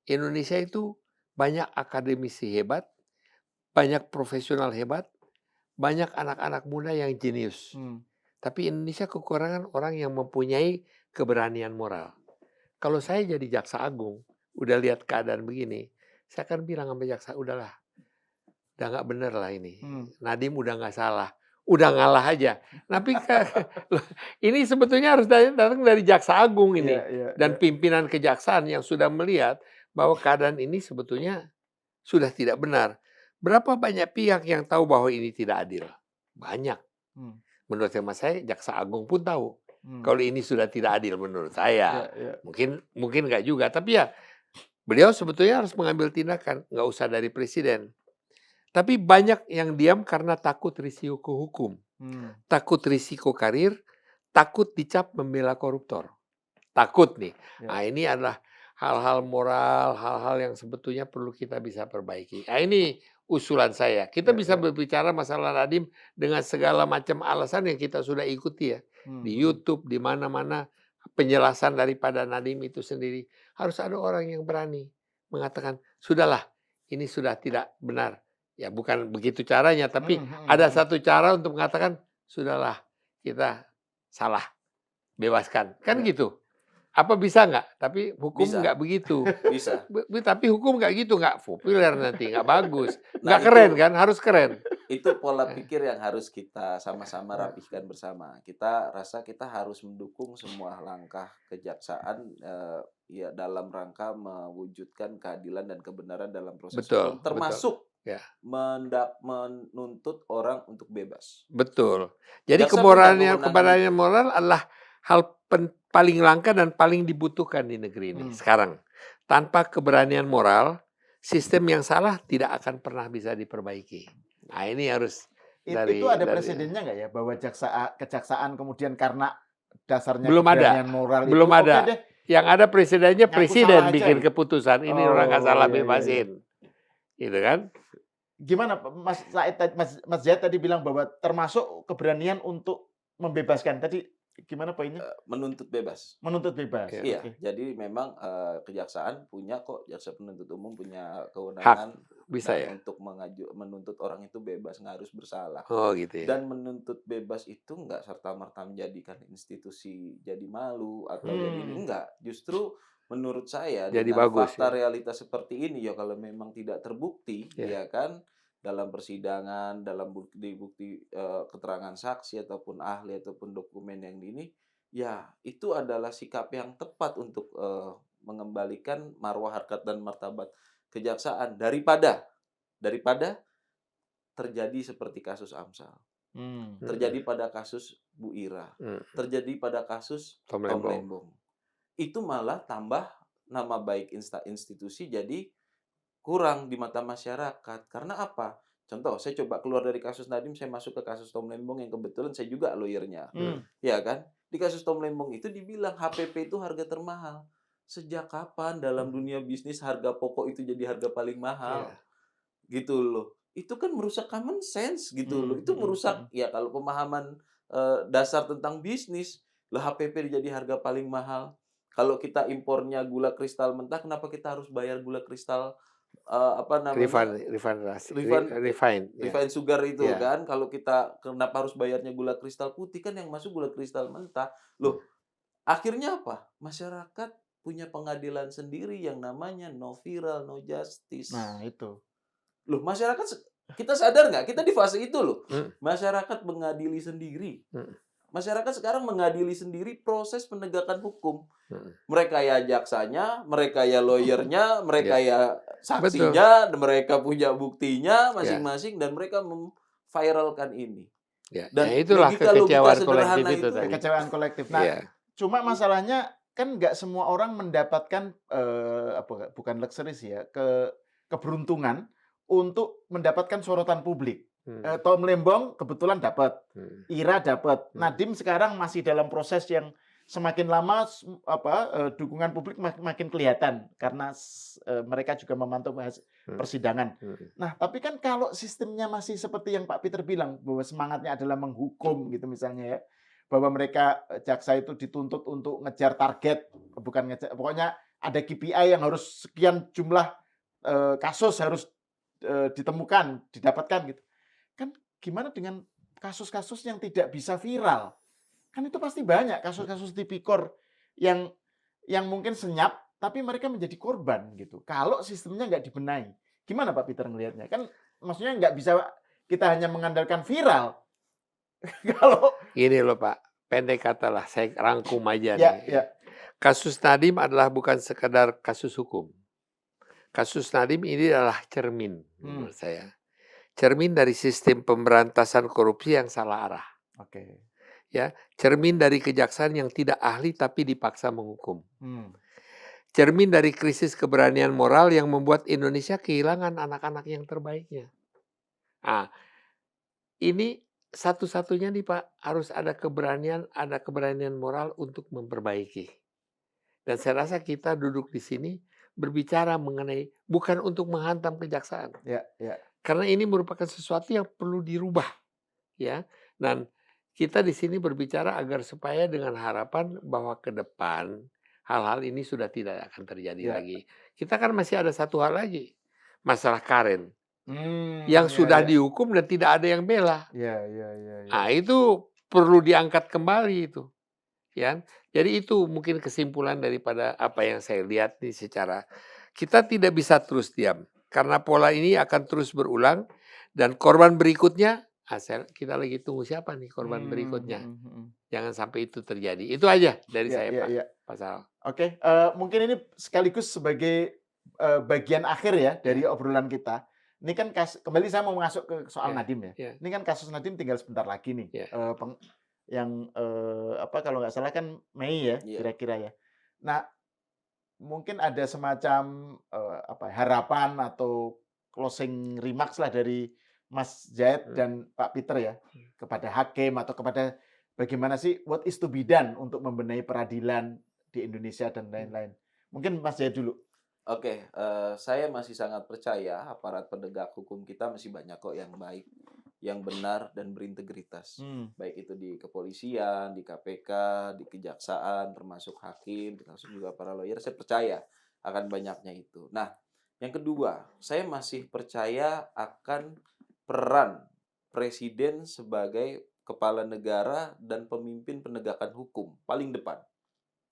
Indonesia itu banyak akademisi hebat, banyak profesional hebat, banyak anak-anak muda yang jenius. Tapi Indonesia kekurangan orang yang mempunyai keberanian moral. Kalau saya jadi jaksa agung, udah lihat keadaan begini, saya akan bilang sama jaksa, udahlah, udah nggak bener lah ini. Nadiem udah nggak salah, udah ngalah aja. Tapi ini sebetulnya harus datang dari jaksa agung ini. Dan pimpinan kejaksaan yang sudah melihat bahwa keadaan ini sebetulnya sudah tidak benar. Berapa banyak pihak yang tahu bahwa ini tidak adil? Banyak. Menurut hemat saya, jaksa agung pun tahu. Kalau ini sudah tidak adil menurut saya. Mungkin nggak juga. Tapi ya beliau sebetulnya harus mengambil tindakan. Nggak usah dari presiden. Tapi banyak yang diam karena takut risiko hukum. Takut risiko karir. Takut dicap membela koruptor. Takut nih. Nah, ini adalah hal-hal moral, hal-hal yang sebetulnya perlu kita bisa perbaiki. Nah, ini usulan saya. Kita bisa berbicara masalah Nadiem dengan segala macam alasan yang kita sudah ikuti ya. Di YouTube, di mana-mana penjelasan daripada Nadiem itu sendiri. Harus ada orang yang berani mengatakan, sudahlah, ini sudah tidak benar. Ya bukan begitu caranya, tapi ada satu cara untuk mengatakan, sudahlah, kita salah, bebaskan. Kan gitu. Apa bisa nggak? Tapi hukum nggak begitu. Bisa. Tapi hukum nggak gitu, nggak populer nanti, nggak bagus, Nah, nggak keren kan? Harus keren. Itu pola pikir yang harus kita sama-sama rapihkan bersama. Kita rasa kita harus mendukung semua langkah kejaksaan ya dalam rangka mewujudkan keadilan dan kebenaran dalam proses hukum, termasuk menuntut orang untuk bebas. Betul. Jadi Jaksa keberanian moral adalah hal paling langka dan paling dibutuhkan di negeri ini sekarang. Tanpa keberanian moral, sistem yang salah tidak akan pernah bisa diperbaiki. Nah, ini harus itu ada presidennya nggak ya bahwa kejaksaan kemudian karena dasarnya belum keberanian moral belum itu, ada. Yang ada presidennya presiden bikin aja. keputusan. Ini orang nggak salah bebasin. Gitu kan? Gimana Mas Zaid tadi bilang bahwa termasuk keberanian untuk membebaskan. Tadi Gimana poinnya? Menuntut bebas. Menuntut bebas. Iya. Iya, Oke. jadi memang kejaksaan punya kok, jaksa penuntut umum punya Hak kewenangan bisa dan ya? untuk menuntut orang itu bebas, nggak harus bersalah. Oh gitu ya. Dan menuntut bebas itu nggak serta-merta menjadikan institusi jadi malu atau jadi Hmm. enggak. Justru menurut saya Jadi dengan bagus fakta ya. realitas seperti ini ya kalau memang tidak terbukti Ya. ya kan dalam persidangan, dalam bukti-bukti keterangan saksi ataupun ahli ataupun dokumen yang ini ya itu adalah sikap yang tepat untuk mengembalikan marwah harkat dan martabat kejaksaan daripada terjadi seperti kasus Amsal. Hmm. Terjadi pada kasus Bu Ira, terjadi pada kasus Tom Tom Lembong. Lembong. Itu malah tambah nama baik institusi jadi kurang di mata masyarakat. Karena apa? Contoh, saya coba keluar dari kasus Nadiem, saya masuk ke kasus Tom Lembong yang kebetulan saya juga lawyer-nya. Hmm. Ya kan? Di kasus Tom Lembong itu dibilang HPP itu harga termahal. Sejak kapan dalam dunia bisnis harga pokok itu jadi harga paling mahal? Iya. Gitu loh. Itu kan merusak common sense gitu loh. Hmm. Itu merusak ya kalau pemahaman dasar tentang bisnis. Lah HPP jadi harga paling mahal. Kalau kita impornya gula kristal mentah, kenapa kita harus bayar gula kristal apa namanya? Refine. Ya. Refined sugar itu Ya. kan? Kalau kita kenapa harus bayarnya gula kristal putih kan yang masuk gula kristal mentah. Loh, akhirnya apa? Masyarakat punya pengadilan sendiri yang namanya no viral, no justice. Nah, itu. Loh, masyarakat kita sadar nggak? Kita di fase itu loh. Hmm. Masyarakat mengadili sendiri. Hmm. Masyarakat sekarang mengadili sendiri proses penegakan hukum. Hmm. Mereka ya jaksanya, mereka ya lawyernya, mereka ya Betul. saksinya, dan mereka punya buktinya masing-masing dan mereka memviralkan ini. Ya. Dan Ya, itulah logika-logika kekecewaan sederhana kolektif itu itu tadi. Kekecewaan kolektif. Nah, Iya. cuma masalahnya kan nggak semua orang mendapatkan bukan luxury sih ya, keberuntungan untuk mendapatkan sorotan publik. Tom Lembong kebetulan dapat, Ira dapat, Nadiem sekarang masih dalam proses yang semakin lama dukungan publik makin kelihatan karena mereka juga memantau persidangan. Nah, tapi kan kalau sistemnya masih seperti yang Pak Peter bilang bahwa semangatnya adalah menghukum gitu misalnya ya, bahwa mereka jaksa itu dituntut untuk ngejar target, bukan ngejar, pokoknya ada KPI yang harus sekian jumlah kasus harus ditemukan, didapatkan gitu. Kan gimana dengan kasus-kasus yang tidak bisa viral? Kan itu pasti banyak kasus-kasus tipikor yang mungkin senyap, tapi mereka menjadi korban gitu. Kalau sistemnya nggak dibenahi. Gimana Pak Peter ngelihatnya? Kan maksudnya nggak bisa kita hanya mengandalkan viral. Kalau Gini loh Pak, pendek kata lah, saya rangkum aja ya, nih. ya. Kasus Nadiem adalah bukan sekadar kasus hukum. Kasus Nadiem ini adalah cermin menurut saya. Cermin dari sistem pemberantasan korupsi yang salah arah. Oke. Ya, cermin dari kejaksaan yang tidak ahli tapi dipaksa menghukum. Hmm. Cermin dari krisis keberanian moral yang membuat Indonesia kehilangan anak-anak yang terbaiknya. Nah, ini satu-satunya nih Pak, harus ada keberanian moral untuk memperbaiki. Dan saya rasa kita duduk di sini berbicara mengenai bukan untuk menghantam kejaksaan. Ya, ya. Karena ini merupakan sesuatu yang perlu dirubah, ya. Dan kita di sini berbicara agar supaya dengan harapan bahwa ke depan hal-hal ini sudah tidak akan terjadi lagi. Kita kan masih ada satu hal lagi, masalah Karen, yang sudah dihukum dan tidak ada yang bela. Ya. Nah, itu perlu diangkat kembali itu, ya. Jadi itu mungkin kesimpulan daripada apa yang saya lihat nih secara kita tidak bisa terus diam. Karena pola ini akan terus berulang dan korban berikutnya, kita lagi tunggu siapa nih korban berikutnya. Jangan sampai itu terjadi. Itu aja dari saya Pak. Pak Sal. Oke, mungkin ini sekaligus sebagai bagian akhir ya dari obrolan kita. Ini kan kembali saya mau masuk ke soal Nadiem ya. Ini kan kasus Nadiem tinggal sebentar lagi nih. Yang kalau nggak salah kan Mei ya kira-kira ya. Nah, mungkin ada semacam harapan atau closing remarks lah dari Mas Zaid dan Pak Peter ya kepada hakim atau kepada bagaimana sih what is to be done untuk membenahi peradilan di Indonesia dan lain-lain. Mungkin Mas Zaid dulu. Oke, saya masih sangat percaya aparat penegak hukum kita masih banyak kok yang baik. yang benar dan berintegritas. Hmm. Baik itu di kepolisian, di KPK, di kejaksaan, termasuk hakim, termasuk juga para lawyer, saya percaya akan banyaknya itu. Nah, yang kedua, saya masih percaya akan peran presiden sebagai kepala negara dan pemimpin penegakan hukum paling depan.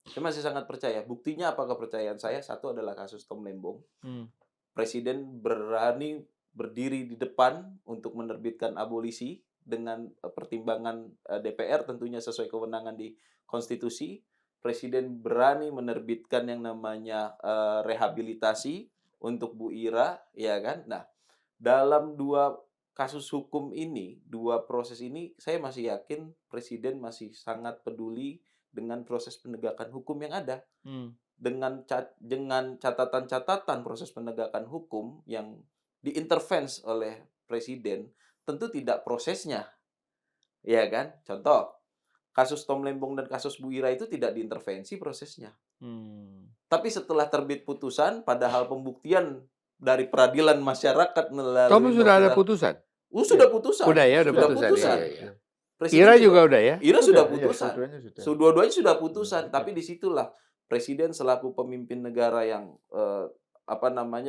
Saya masih sangat percaya. Buktinya apa kepercayaan saya? Satu adalah kasus Tom Lembong. Hmm. Presiden berani berdiri di depan untuk menerbitkan abolisi dengan pertimbangan DPR tentunya sesuai kewenangan di konstitusi. Presiden berani menerbitkan yang namanya rehabilitasi untuk Bu Ira, ya kan? Nah, dalam dua kasus hukum ini, dua proses ini, saya masih yakin presiden masih sangat peduli dengan proses penegakan hukum yang ada. Hmm. Dengan catatan-catatan proses penegakan hukum yang diintervensi oleh presiden, tentu tidak prosesnya, ya kan? Contoh, kasus Tom Lembong dan kasus Bu Ira itu tidak diintervensi prosesnya. Hmm. Tapi setelah terbit putusan, padahal pembuktian dari peradilan masyarakat Kamu melalui sudah ada novel, putusan? sudah putusan, Udah ya, udah sudah putusan. putusan. Iya, iya. Presiden Ira juga udah ya? Ira sudah Iya, putusan. dua-duanya sudah. Dua-duanya sudah putusan, tapi disitulah presiden selaku pemimpin negara yang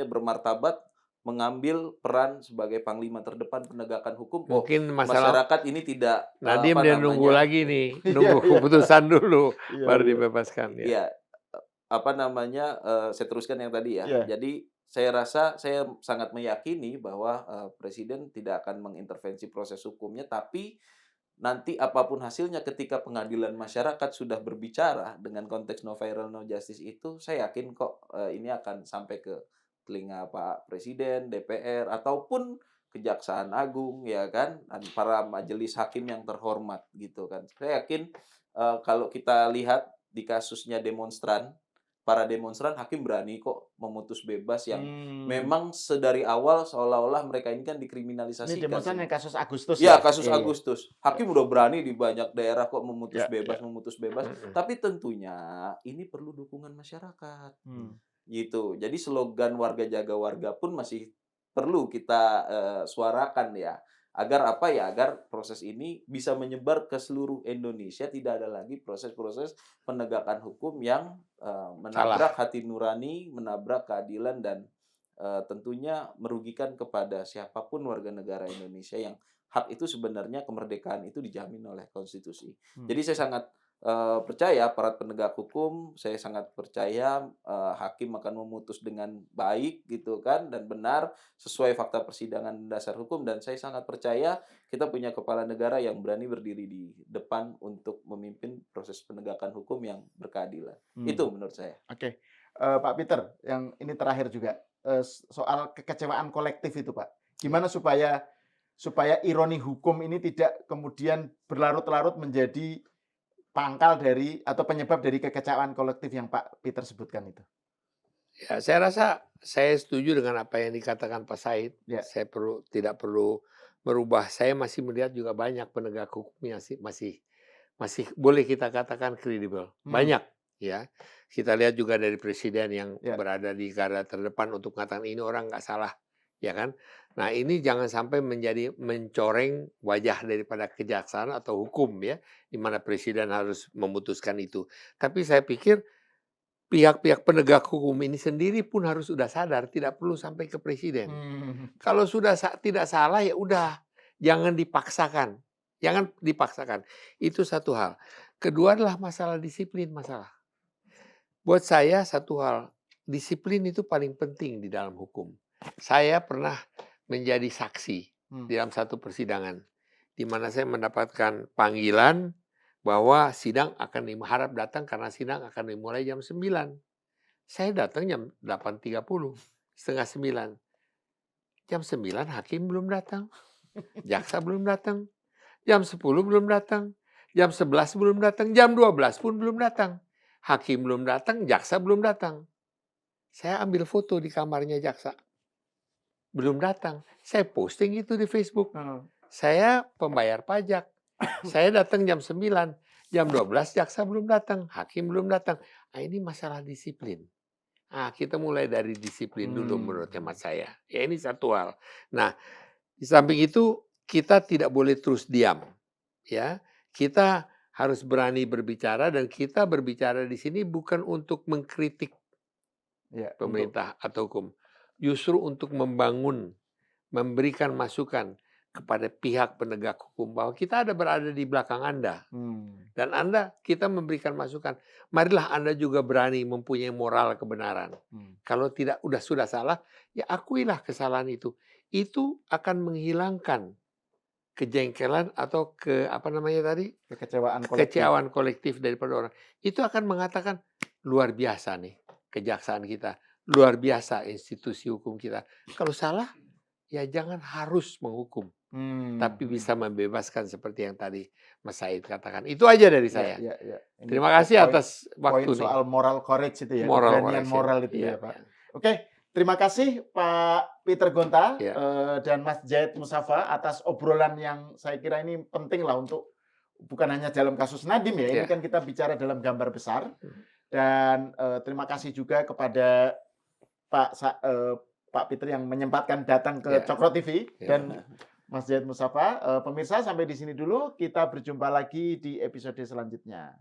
bermartabat mengambil peran sebagai panglima terdepan penegakan hukum. Mungkin masalah Masyarakat ini tidak Nadiem dia nunggu lagi nih, nunggu Iya, iya. keputusan dulu Iya, baru iya. dibebaskan ya. Iya, saya teruskan yang tadi ya. Iya. Jadi saya rasa saya sangat meyakini bahwa presiden tidak akan mengintervensi proses hukumnya, tapi nanti apapun hasilnya ketika pengadilan masyarakat sudah berbicara dengan konteks no viral no justice itu, saya yakin kok ini akan sampai ke telinga Pak Presiden, DPR ataupun Kejaksaan Agung, ya kan, dan para majelis hakim yang terhormat gitu kan. Saya yakin kalau kita lihat di kasusnya demonstran, para demonstran hakim berani kok memutus bebas yang memang sedari awal seolah-olah mereka ini kan Ini dikriminalisasikan. demonstran yang kasus Agustus Ya, kasus Iya, iya. Agustus. Hakim udah berani di banyak daerah kok memutus Ya, bebas, ya. memutus bebas. Mm-mm. Tapi tentunya ini perlu dukungan masyarakat. Hmm. Gitu. Jadi slogan warga jaga warga pun masih perlu kita suarakan ya. Agar apa ya? Agar proses ini bisa menyebar ke seluruh Indonesia, tidak ada lagi proses-proses penegakan hukum yang menabrak hati nurani, menabrak keadilan dan tentunya merugikan kepada siapapun warga negara Indonesia yang hak itu sebenarnya kemerdekaan itu dijamin oleh konstitusi. Hmm. Jadi saya sangat percaya aparat penegak hukum, saya sangat percaya hakim akan memutus dengan baik gitu kan dan benar sesuai fakta persidangan dasar hukum, dan saya sangat percaya kita punya kepala negara yang berani berdiri di depan untuk memimpin proses penegakan hukum yang berkeadilan. Itu menurut saya. Oke. Pak Peter, yang ini terakhir juga soal kekecewaan kolektif itu, Pak. Gimana supaya ironi hukum ini tidak kemudian berlarut-larut menjadi pangkal dari atau penyebab dari kekecewaan kolektif yang Pak Peter sebutkan itu? Ya, saya rasa saya setuju dengan apa yang dikatakan Pak Said. Ya. Saya tidak perlu merubah. Saya masih melihat juga banyak penegak hukum yang masih boleh kita katakan kredibel. Banyak ya. Kita lihat juga dari presiden yang berada di garda terdepan untuk mengatakan ini orang nggak salah, ya kan? Nah, ini jangan sampai menjadi mencoreng wajah daripada kejaksaan atau hukum ya, di mana presiden harus memutuskan itu. Tapi saya pikir pihak-pihak penegak hukum ini sendiri pun harus sudah sadar, tidak perlu sampai ke presiden. Kalau sudah tidak salah ya udah, jangan dipaksakan. Jangan dipaksakan. Itu satu hal. Kedua adalah masalah disiplin, Buat saya satu hal, disiplin itu paling penting di dalam hukum. Saya pernah menjadi saksi di dalam satu persidangan, di mana saya mendapatkan panggilan bahwa sidang akan harap datang karena sidang akan dimulai jam 9. Saya datang jam 8.30, setengah 9. Jam 9 hakim belum datang, jaksa belum datang, jam 10 belum datang, jam 11 belum datang, jam 12 pun belum datang. Hakim belum datang, jaksa belum datang. Saya ambil foto di kamarnya jaksa. Belum datang. Saya posting itu di Facebook. Saya pembayar pajak. Saya datang jam 9. Jam 12 jaksa belum datang. Hakim belum datang. Nah, ini masalah disiplin. Nah, kita mulai dari disiplin dulu menurut hemat saya. Ya, ini satu hal. Nah, di samping itu kita tidak boleh terus diam, ya. Kita harus berani berbicara dan kita berbicara di sini bukan untuk mengkritik Ya, pemerintah atau hukum, justru untuk membangun, memberikan masukan kepada pihak penegak hukum bahwa kita ada berada di belakang Anda dan Anda kita memberikan masukan. Marilah Anda juga berani mempunyai moral kebenaran. Kalau tidak sudah salah, ya akuilah kesalahan itu. Itu akan menghilangkan kejengkelan atau kekecewaan kolektif. kekecewaan kolektif daripada orang. Itu akan mengatakan luar biasa nih kejaksaan kita, luar biasa institusi hukum kita. Kalau salah, ya jangan harus menghukum, tapi bisa membebaskan seperti yang tadi Mas Said katakan. Itu aja dari saya. Ya. Ini Terima kasih poin- atas poin waktu nih. soal moral courage itu ya, Moral keberanian correction. moral itu Iya, ya, Pak. iya. Oke, terima kasih Pak Peter Gonta Ya. dan Mas Zaid Mustafa atas obrolan yang saya kira ini penting lah untuk bukan hanya dalam kasus Nadiem ya, ini Ya. kan kita bicara dalam gambar besar. Dan terima kasih juga kepada Pak Peter yang menyempatkan datang ke Ya. Cokro TV Ya. dan Mas Zaid Mustafa. Pemirsa sampai di sini dulu, kita berjumpa lagi di episode selanjutnya.